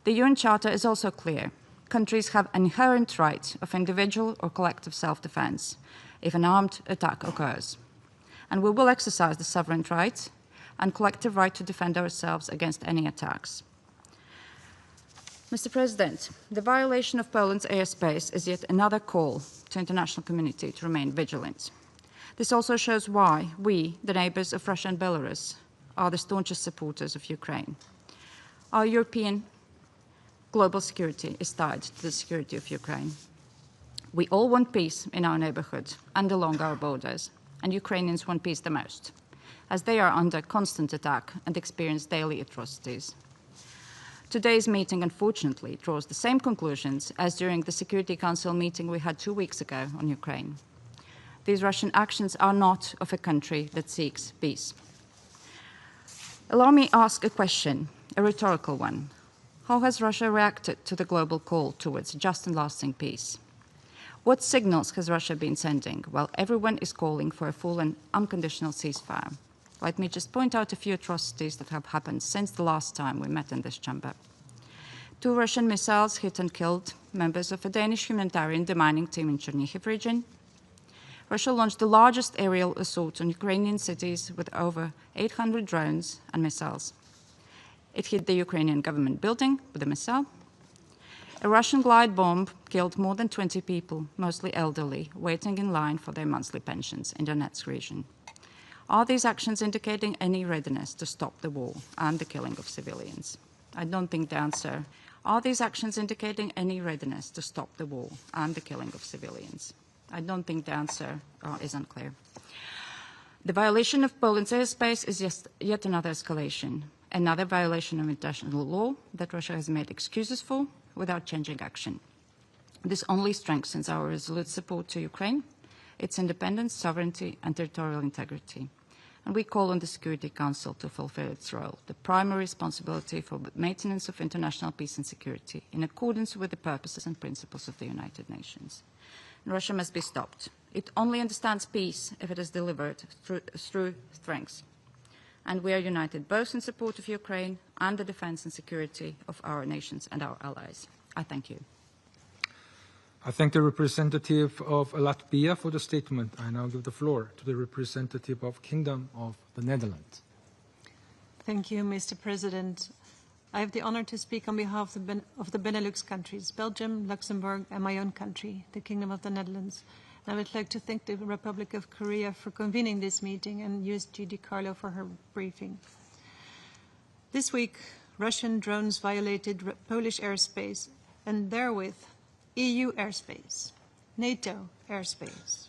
The UN Charter is also clear. Countries have an inherent right of individual or collective self-defense if an armed attack occurs. And we will exercise the sovereign right and collective right to defend ourselves against any attacks. Mr. President, the violation of Poland's airspace is yet another call to the international community to remain vigilant. This also shows why we, the neighbors of Russia and Belarus, are the staunchest supporters of Ukraine. Our European global security is tied to the security of Ukraine. We all want peace in our neighborhood and along our borders, and Ukrainians want peace the most, as they are under constant attack and experience daily atrocities. Today's meeting, unfortunately, draws the same conclusions as during the Security Council meeting we had 2 weeks ago on Ukraine. These Russian actions are not of a country that seeks peace. Allow me to ask a question, a rhetorical one. How has Russia reacted to the global call towards just and lasting peace? What signals has Russia been sending while everyone is calling for a full and unconditional ceasefire? Let me just point out a few atrocities that have happened since the last time we met in this chamber. 2 Russian missiles hit and killed members of a Danish humanitarian demining team in Chernihiv region. Russia launched the largest aerial assault on Ukrainian cities with over 800 drones and missiles. It hit the Ukrainian government building with a missile. A Russian glide bomb killed more than 20 people, mostly elderly, waiting in line for their monthly pensions in Donetsk region. Are these actions indicating any readiness to stop the war and the killing of civilians? I don't think the answer. Are these actions indicating any readiness to stop the war and the killing of civilians? I don't think the answer is unclear. The violation of Poland's airspace is yet another escalation, another violation of international law that Russia has made excuses for without changing action. This only strengthens our resolute support to Ukraine, its independence, sovereignty, and territorial integrity. And we call on the Security Council to fulfill its role, the primary responsibility for the maintenance of international peace and security, in accordance with the purposes and principles of the United Nations. And Russia must be stopped. It only understands peace if it is delivered through strength. And we are united both in support of Ukraine and the defense and security of our nations and our allies. I thank you. I thank the representative of Latvia for the statement. I now give the floor to the representative of Kingdom of the Netherlands. Thank you, Mr. President. I have the honor to speak on behalf of the Benelux countries, Belgium, Luxembourg, and my own country, the Kingdom of the Netherlands. I would like to thank the Republic of Korea for convening this meeting and USG DiCarlo for her briefing. This week, Russian drones violated Polish airspace and therewith EU airspace, NATO airspace.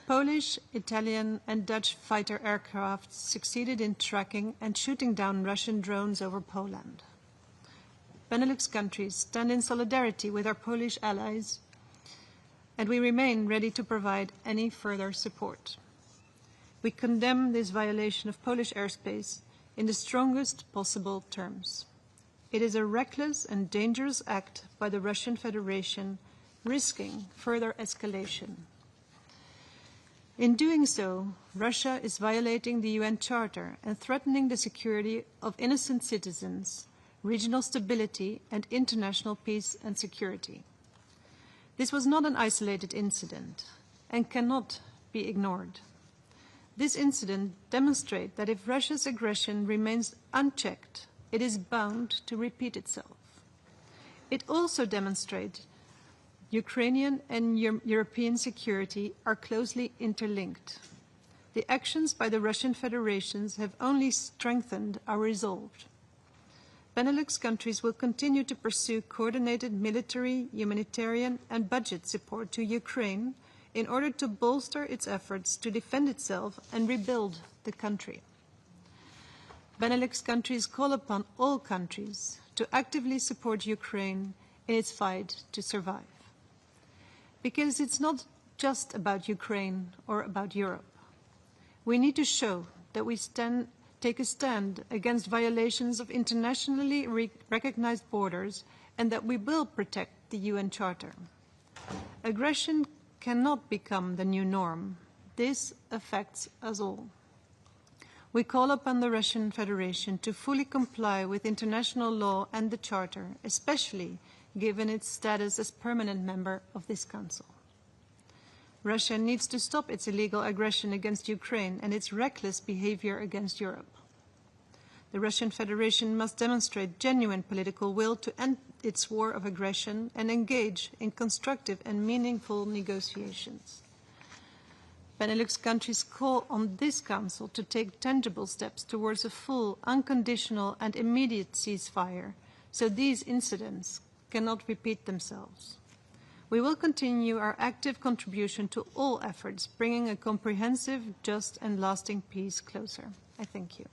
Polish, Italian, and Dutch fighter aircraft succeeded in tracking and shooting down Russian drones over Poland. Benelux countries stand in solidarity with our Polish allies, and we remain ready to provide any further support. We condemn this violation of Polish airspace in the strongest possible terms. It is a reckless and dangerous act by the Russian Federation, risking further escalation. In doing so, Russia is violating the UN Charter and threatening the security of innocent citizens, regional stability, and international peace and security. This was not an isolated incident and cannot be ignored. This incident demonstrates that if Russia's aggression remains unchecked, it is bound to repeat itself. It also demonstrates Ukrainian and European security are closely interlinked. The actions by the Russian Federation have only strengthened our resolve. Benelux countries will continue to pursue coordinated military, humanitarian, and budget support to Ukraine in order to bolster its efforts to defend itself and rebuild the country. Benelux countries call upon all countries to actively support Ukraine in its fight to survive. Because it's not just about Ukraine or about Europe. We need to show that we take a stand against violations of internationally recognized borders and that we will protect the UN Charter. Aggression cannot become the new norm. This affects us all. We call upon the Russian Federation to fully comply with international law and the Charter, especially given its status as permanent member of this Council. Russia needs to stop its illegal aggression against Ukraine and its reckless behavior against Europe. The Russian Federation must demonstrate genuine political will to end its war of aggression and engage in constructive and meaningful negotiations. Benelux countries call on this Council to take tangible steps towards a full, unconditional and immediate ceasefire, so these incidents cannot repeat themselves. We will continue our active contribution to all efforts, bringing a comprehensive, just and lasting peace closer. I thank you.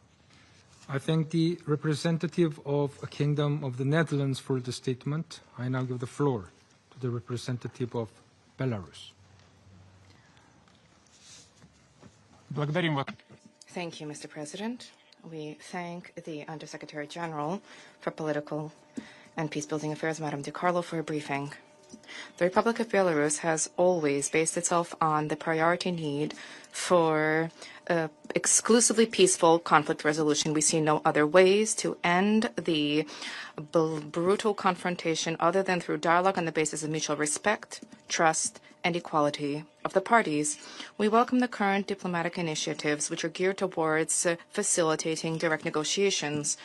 I thank the representative of a Kingdom of the Netherlands for the statement. I now give the floor to the representative of Belarus. Thank you, Mr. President. We thank the Undersecretary General for Political and Peacebuilding Affairs, Madame De Carlo, for a briefing. The Republic of Belarus has always based itself on the priority need for exclusively peaceful conflict resolution. We see no other ways to end the brutal confrontation other than through dialogue on the basis of mutual respect, trust, and equality of the parties. We welcome the current diplomatic initiatives which are geared towards facilitating direct negotiations.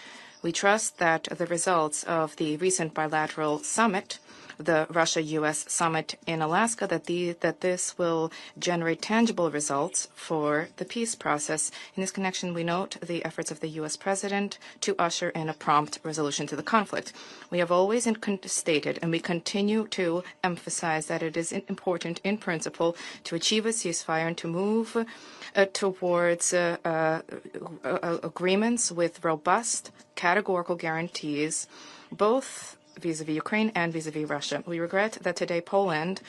We trust that the results of the recent bilateral summit, the Russia-U.S. summit in Alaska, that this will generate tangible results for the peace process. In this connection, we note the efforts of the U.S. President to usher in a prompt resolution to the conflict. We have always stated, and we continue to emphasize, that it is important in principle to achieve a ceasefire and to move towards agreements with robust, categorical guarantees, both vis-à-vis Ukraine and vis-à-vis Russia. We regret that today during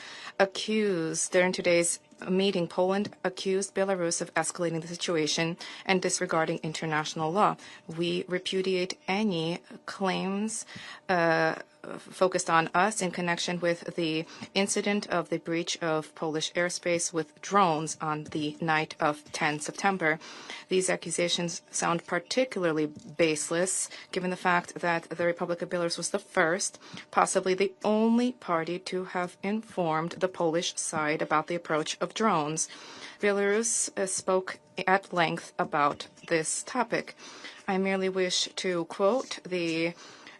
today's meeting, Poland accused Belarus of escalating the situation and disregarding international law. We repudiate any claims focused on us in connection with the incident of the breach of Polish airspace with drones on the night of 10 September. These accusations sound particularly baseless, given the fact that the Republic of Belarus was the first, possibly the only party to have informed the Polish side about the approach of drones. Belarus spoke at length about this topic. I merely wish to quote the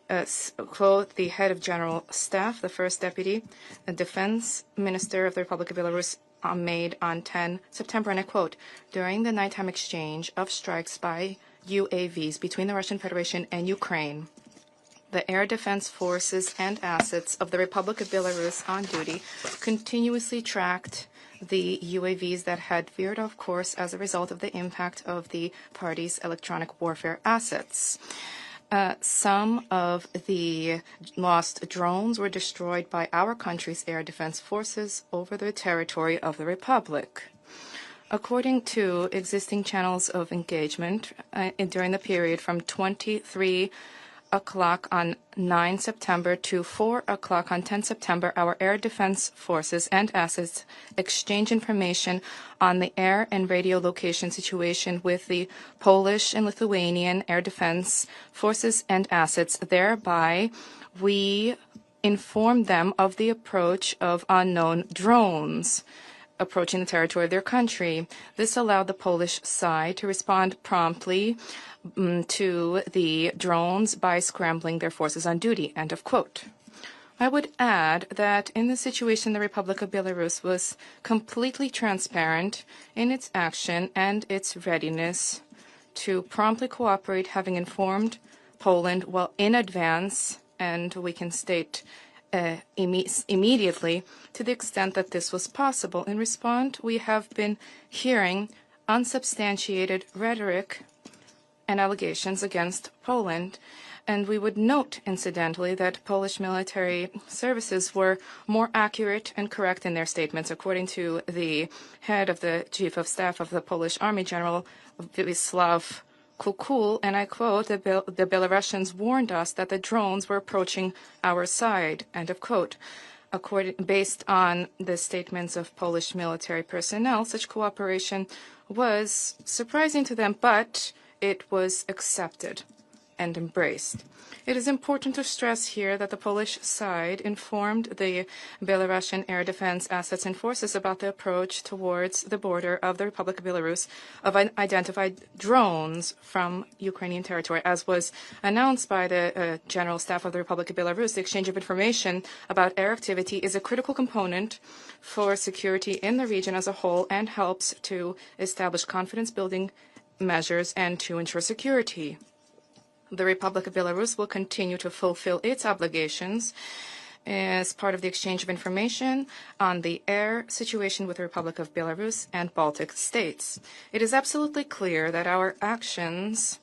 head of General Staff, the First Deputy, the Defense Minister of the Republic of Belarus, made on 10 September, and I quote, "During the nighttime exchange of strikes by UAVs between the Russian Federation and Ukraine, the air defense forces and assets of the Republic of Belarus on duty continuously tracked the UAVs that had veered off course as a result of the impact of the party's electronic warfare assets. Some of the lost drones were destroyed by our country's air defense forces over the territory of the Republic. According to existing channels of engagement during the period from 23 o'clock on 9 September to 4 o'clock on 10 September, our air defense forces and assets exchange information on the air and radio location situation with the Polish and Lithuanian air defense forces and assets. Thereby, we informed them of the approach of unknown drones approaching the territory of their country. This allowed the Polish side to respond promptly to the drones by scrambling their forces on duty. End of quote. I would add that in this situation, the Republic of Belarus was completely transparent in its action and its readiness to promptly cooperate, having informed Poland well in advance, and we can state immediately to the extent that this was possible. In response, we have been hearing unsubstantiated rhetoric and allegations against Poland. And we would note, incidentally, that Polish military services were more accurate and correct in their statements. According to the head of the Chief of Staff of the Polish Army, General Wisław Kukul, and I quote, the Belarusians warned us that the drones were approaching our side, end of quote. Based on the statements of Polish military personnel, such cooperation was surprising to them, but it was accepted and embraced. It is important to stress here that the Polish side informed the Belarusian air defense assets and forces about the approach towards the border of the Republic of Belarus of identified drones from Ukrainian territory. As was announced by the General Staff of the Republic of Belarus, the exchange of information about air activity is a critical component for security in the region as a whole and helps to establish confidence-building measures and to ensure security. The Republic of Belarus will continue to fulfill its obligations as part of the exchange of information on the air situation with the Republic of Belarus and Baltic states. It is absolutely clear that our actions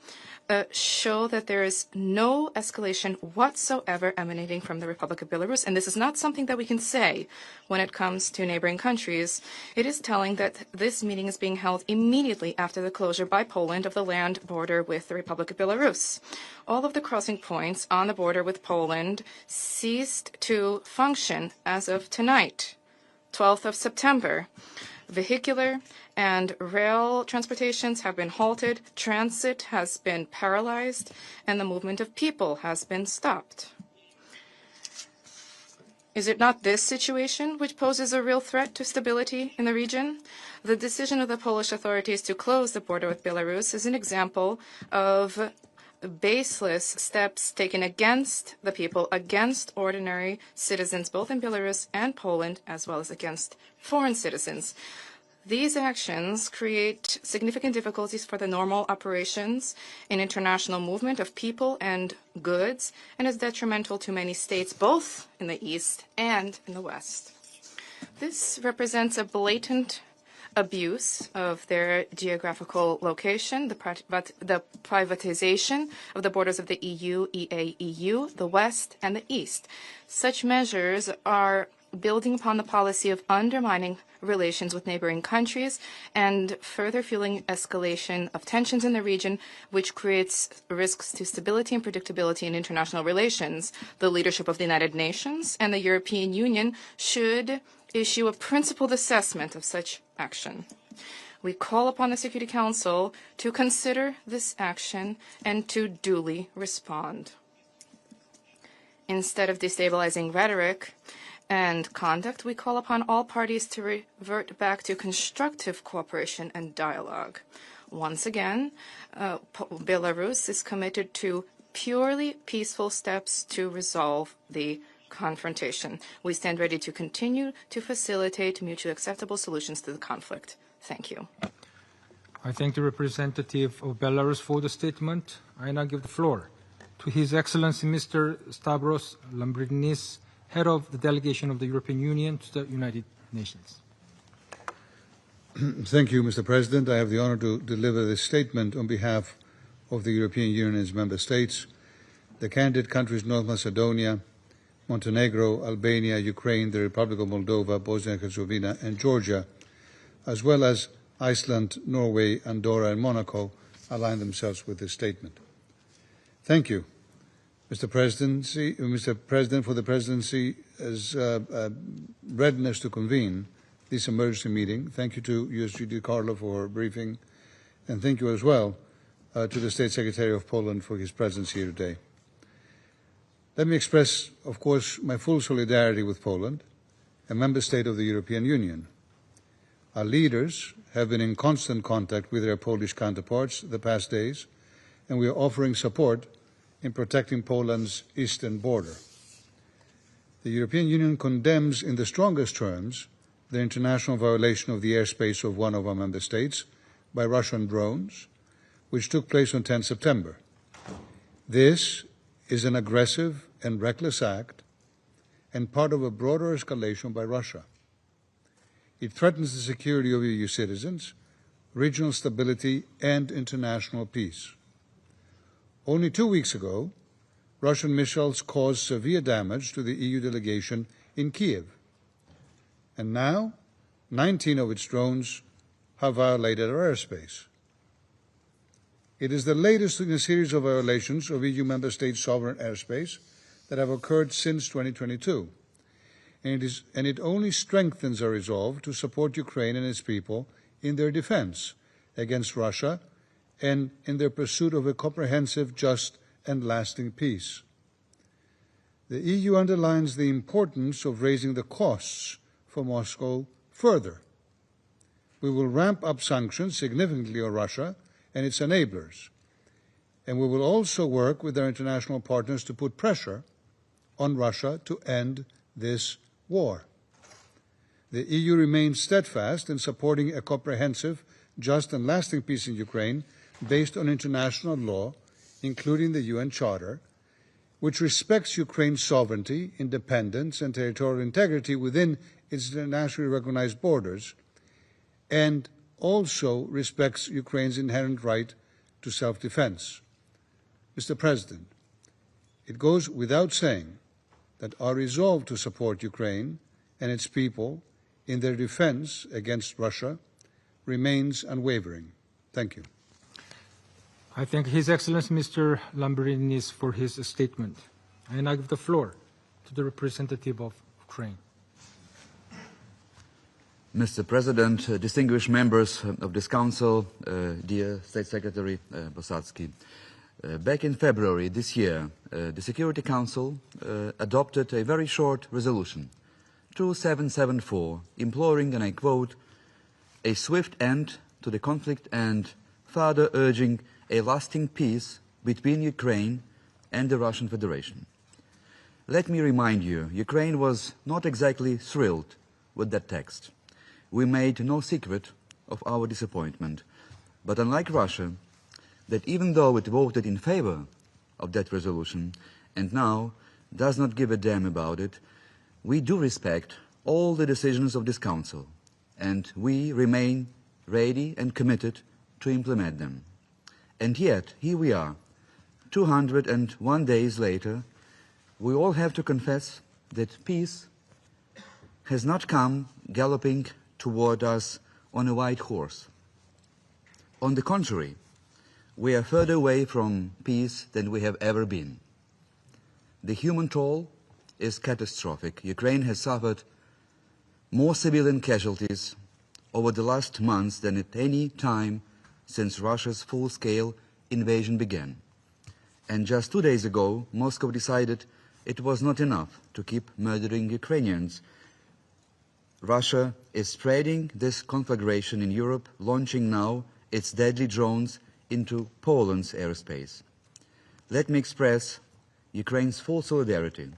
show that there is no escalation whatsoever emanating from the Republic of Belarus, and this is not something that we can say when it comes to neighboring countries. It is telling that this meeting is being held immediately after the closure by Poland of the land border with the Republic of Belarus. All of the crossing points on the border with Poland ceased to function as of tonight, 12th of September. Vehicular and rail transportations have been halted, transit has been paralyzed, and the movement of people has been stopped. Is it not this situation which poses a real threat to stability in the region? The decision of the Polish authorities to close the border with Belarus is an example of baseless steps taken against the people, against ordinary citizens, both in Belarus and Poland, as well as against foreign citizens. These actions create significant difficulties for the normal operations in international movement of people and goods, and is detrimental to many states, both in the East and in the West. This represents a blatant abuse of their geographical location, the privatization of the borders of the EU, EA-EU, the West, and the East. Such measures are building upon the policy of undermining relations with neighboring countries and further fueling escalation of tensions in the region, which creates risks to stability and predictability in international relations. The leadership of the United Nations and the European Union should issue a principled assessment of such action. We call upon the Security Council to consider this action and to duly respond. Instead of destabilizing rhetoric and conduct, we call upon all parties to revert back to constructive cooperation and dialogue. Once again, Belarus is committed to purely peaceful steps to resolve the confrontation. We stand ready to continue to facilitate mutually acceptable solutions to the conflict. Thank you. I thank the representative of Belarus for the statement. I now give the floor to His Excellency Mr. Stavros Lambrinidis, Head of the Delegation of the European Union to the United Nations. Thank you, Mr. President. I have the honor to deliver this statement on behalf of the European Union and its member states, the candidate countries North Macedonia, Montenegro, Albania, Ukraine, the Republic of Moldova, Bosnia and Herzegovina, and Georgia, as well as Iceland, Norway, Andorra, and Monaco, align themselves with this statement. Thank you Mr. President, for the Presidency's readiness to convene this emergency meeting. Thank you to USG DiCarlo for her briefing, and thank you as well to the State Secretary of Poland for his presence here today. Let me express, of course, my full solidarity with Poland, a member state of the European Union. Our leaders have been in constant contact with their Polish counterparts the past days, and we are offering support in protecting Poland's eastern border. The European Union condemns in the strongest terms the international violation of the airspace of one of our member states by Russian drones, which took place on 10 September. This is an aggressive and reckless act and part of a broader escalation by Russia. It threatens the security of EU citizens, regional stability, and international peace. Only 2 weeks ago, Russian missiles caused severe damage to the EU delegation in Kiev. And now, 19 of its drones have violated our airspace. It is the latest in a series of violations of EU member states' sovereign airspace that have occurred since 2022. And it only strengthens our resolve to support Ukraine and its people in their defense against Russia and in their pursuit of a comprehensive, just, and lasting peace. The EU underlines the importance of raising the costs for Moscow further. We will ramp up sanctions significantly on Russia and its enablers, and we will also work with our international partners to put pressure on Russia to end this war. The EU remains steadfast in supporting a comprehensive, just, and lasting peace in Ukraine based on international law, including the UN Charter, which respects Ukraine's sovereignty, independence, and territorial integrity within its internationally recognized borders, and also respects Ukraine's inherent right to self-defense. Mr. President, it goes without saying that our resolve to support Ukraine and its people in their defense against Russia remains unwavering. Thank you. I thank His Excellency Mr. Lambrinis for his statement. And I give the floor to the representative of Ukraine. Mr. President, distinguished members of this Council, dear State Secretary Bosacki, back in February this year, the Security Council adopted a very short resolution, 2774, imploring, and I quote, a swift end to the conflict and further urging a lasting peace between Ukraine and the Russian Federation. Let me remind you, Ukraine was not exactly thrilled with that text. We made no secret of our disappointment, but unlike Russia, that even though it voted in favor of that resolution and now does not give a damn about it, we do respect all the decisions of this Council, and we remain ready and committed to implement them. And yet, here we are, 201 days later, we all have to confess that peace has not come galloping toward us on a white horse. On the contrary, we are further away from peace than we have ever been. The human toll is catastrophic. Ukraine has suffered more civilian casualties over the last months than at any time since Russia's full-scale invasion began. And just 2 days ago, Moscow decided it was not enough to keep murdering Ukrainians. Russia is spreading this conflagration in Europe, launching now its deadly drones into Poland's airspace. Let me express Ukraine's full solidarity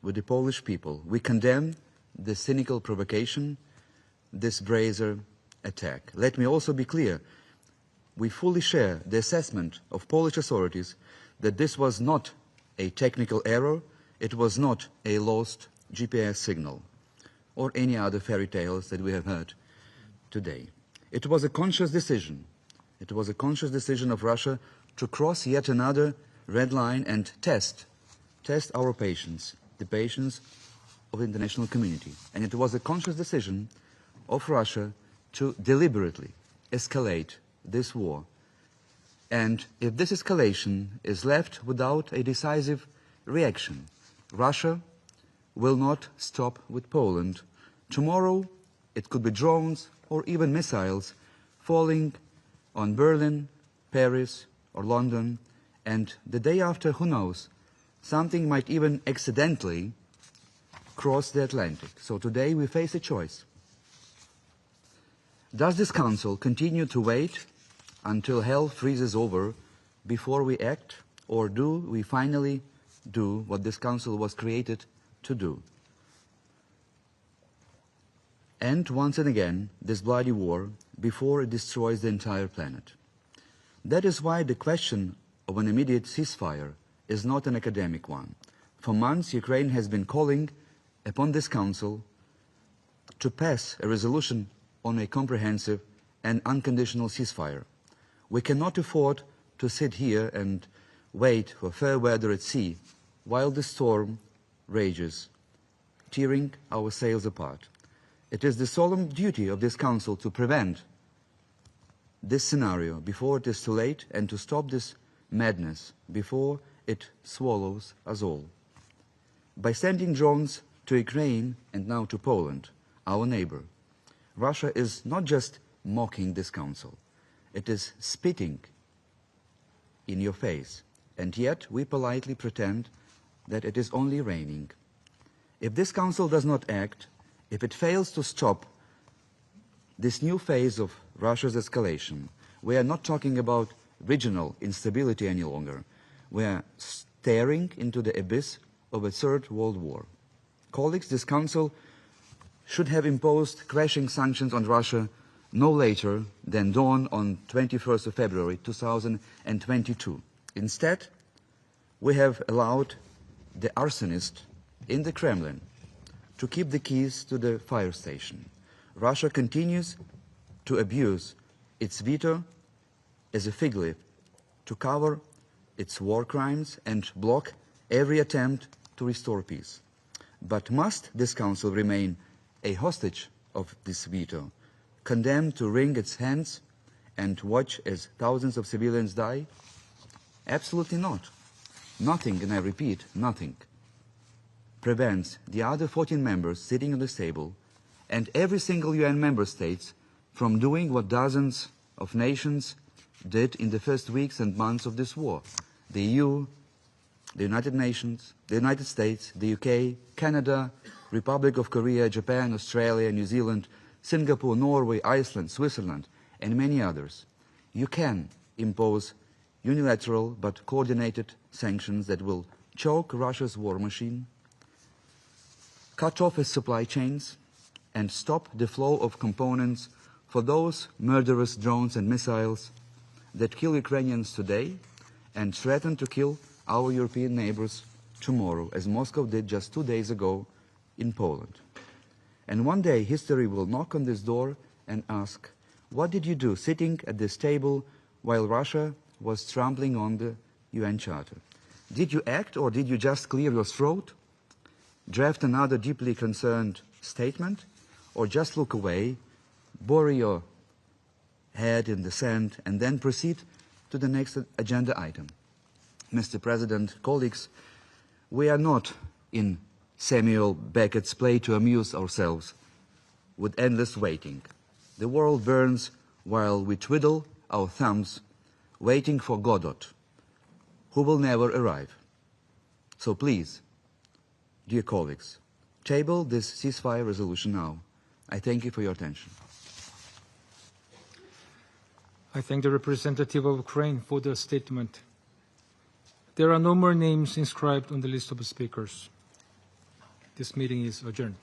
with the Polish people. We condemn this cynical provocation, this brazen attack. Let me also be clear. We fully share the assessment of Polish authorities that this was not a technical error, it was not a lost GPS signal, or any other fairy tales that we have heard today. It was a conscious decision. It was a conscious decision of Russia to cross yet another red line and test our patience, the patience of the international community. And it was a conscious decision of Russia to deliberately escalate this war. And if this escalation is left without a decisive reaction. Russia will not stop with Poland. Tomorrow, it could be drones or even missiles falling on Berlin, Paris, or London, and the day after, who knows, something might even accidentally cross the Atlantic. So today we face a choice. Does this Council continue to wait until hell freezes over before we act, or do we finally do what this Council was created to do? End once and again this bloody war before it destroys the entire planet. That is why the question of an immediate ceasefire is not an academic one. For months, Ukraine has been calling upon this Council to pass a resolution on a comprehensive and unconditional ceasefire. We cannot afford to sit here and wait for fair weather at sea while the storm rages, tearing our sails apart. It is the solemn duty of this Council to prevent this scenario before it is too late and to stop this madness before it swallows us all. By sending drones to Ukraine and now to Poland, our neighbor, Russia is not just mocking this Council, it is spitting in your face, and yet we politely pretend that it is only raining. If this Council does not act, if it fails to stop this new phase of Russia's escalation, we are not talking about regional instability any longer. We are staring into the abyss of a third world war. Colleagues, this Council should have imposed crashing sanctions on Russia no later than dawn on 21st of February 2022. Instead, we have allowed the arsonist in the Kremlin to keep the keys to the fire station. Russia continues to abuse its veto as a fig leaf to cover its war crimes and block every attempt to restore peace. But must this Council remain a hostage of this veto, condemned to wring its hands and watch as thousands of civilians die? Absolutely not. Nothing, and I repeat, nothing, prevents the other 14 members sitting on this table and every single UN member state from doing what dozens of nations did in the first weeks and months of this war. The EU, the United Nations, the United States, the UK, Canada, Republic of Korea, Japan, Australia, New Zealand, Singapore, Norway, Iceland, Switzerland, and many others. You can impose unilateral but coordinated sanctions that will choke Russia's war machine, cut off its supply chains, and stop the flow of components for those murderous drones and missiles that kill Ukrainians today and threaten to kill our European neighbors tomorrow, as Moscow did just 2 days ago in Poland. And one day history will knock on this door and ask, what did you do sitting at this table while Russia was trampling on the UN Charter? Did you act, or did you just clear your throat, draft another deeply concerned statement, or just look away, bury your head in the sand, and then proceed to the next agenda item? Mr. President, colleagues, we are not in Samuel Beckett's play to amuse ourselves with endless waiting. The world burns while we twiddle our thumbs, waiting for Godot, who will never arrive. So please, dear colleagues, table this ceasefire resolution now. I thank you for your attention. I thank the representative of Ukraine for the statement. There are no more names inscribed on the list of speakers. This meeting is adjourned.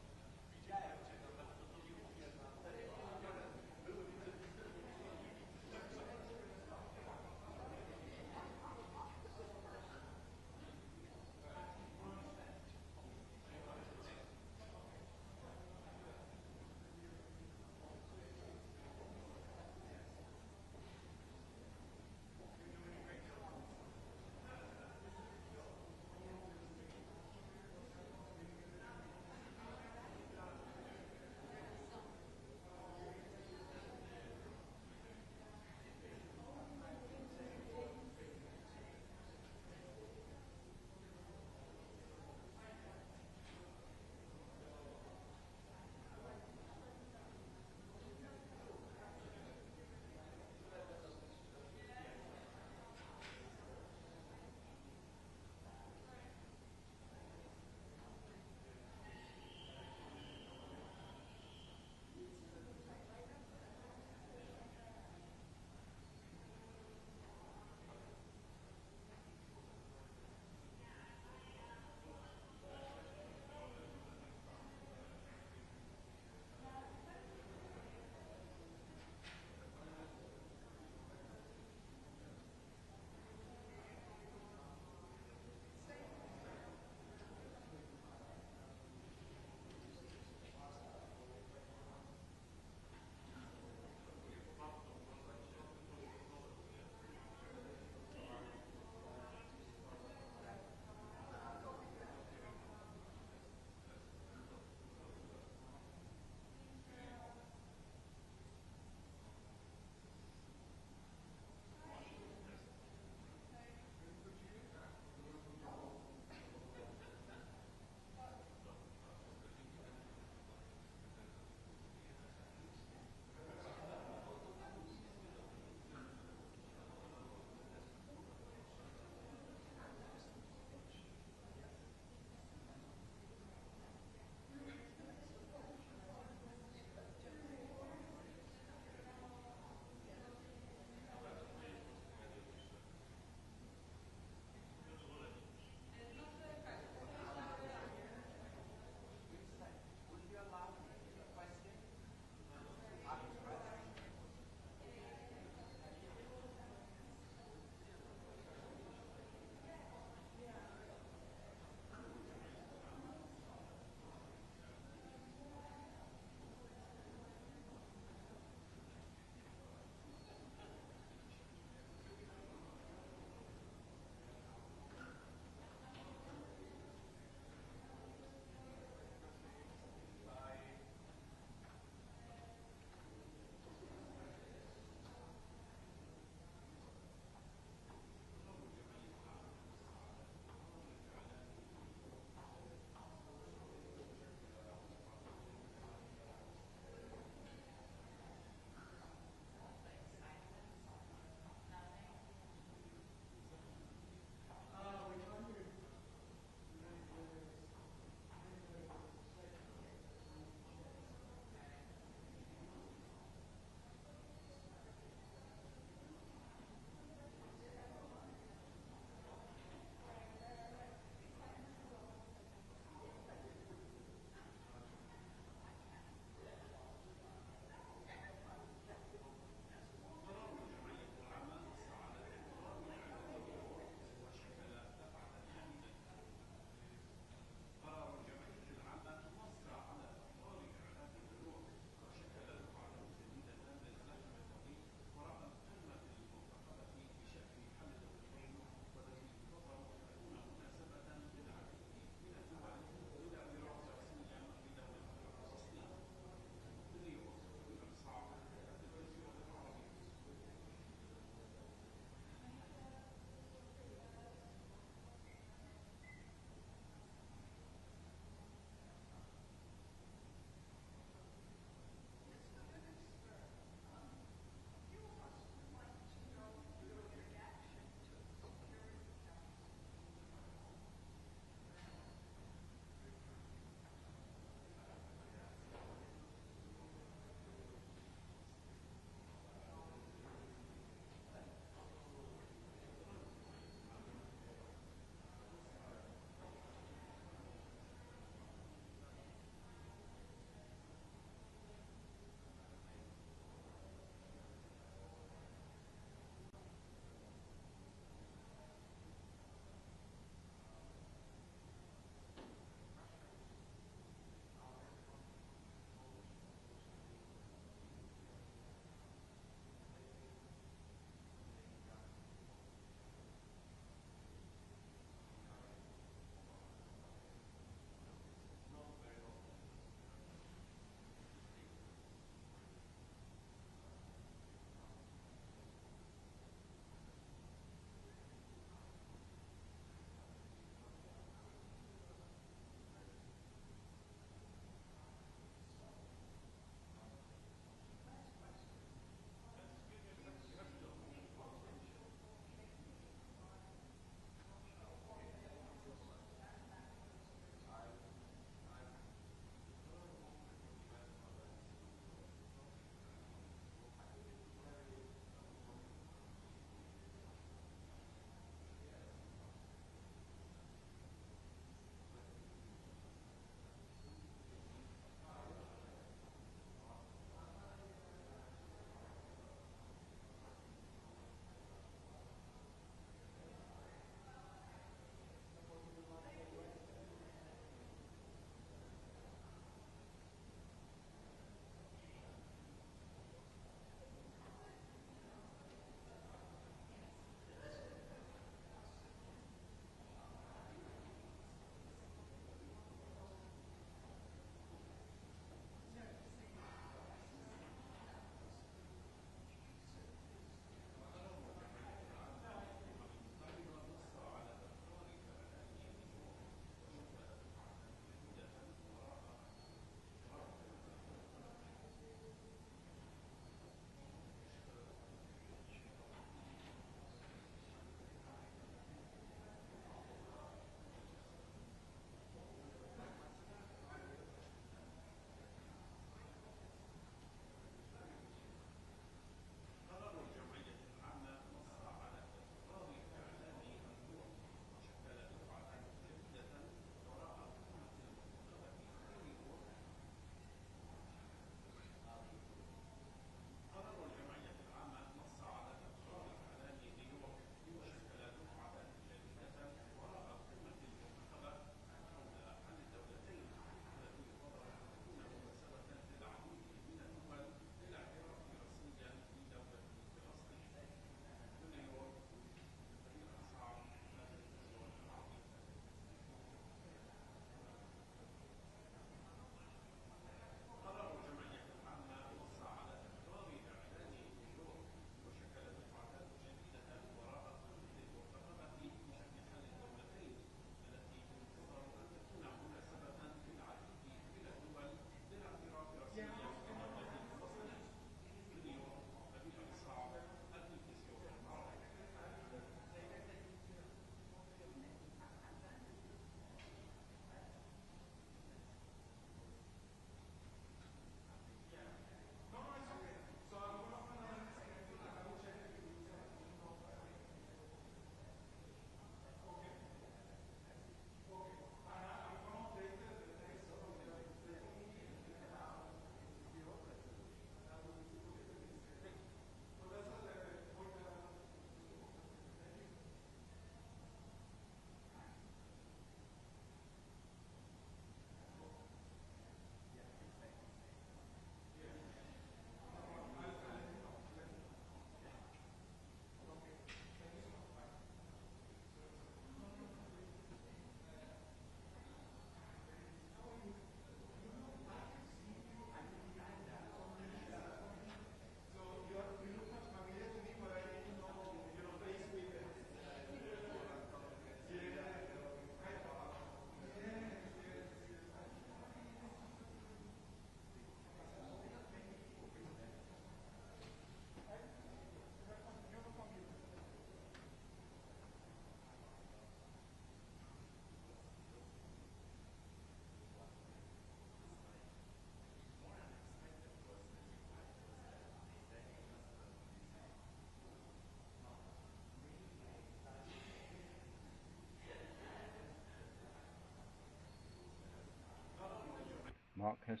Mark has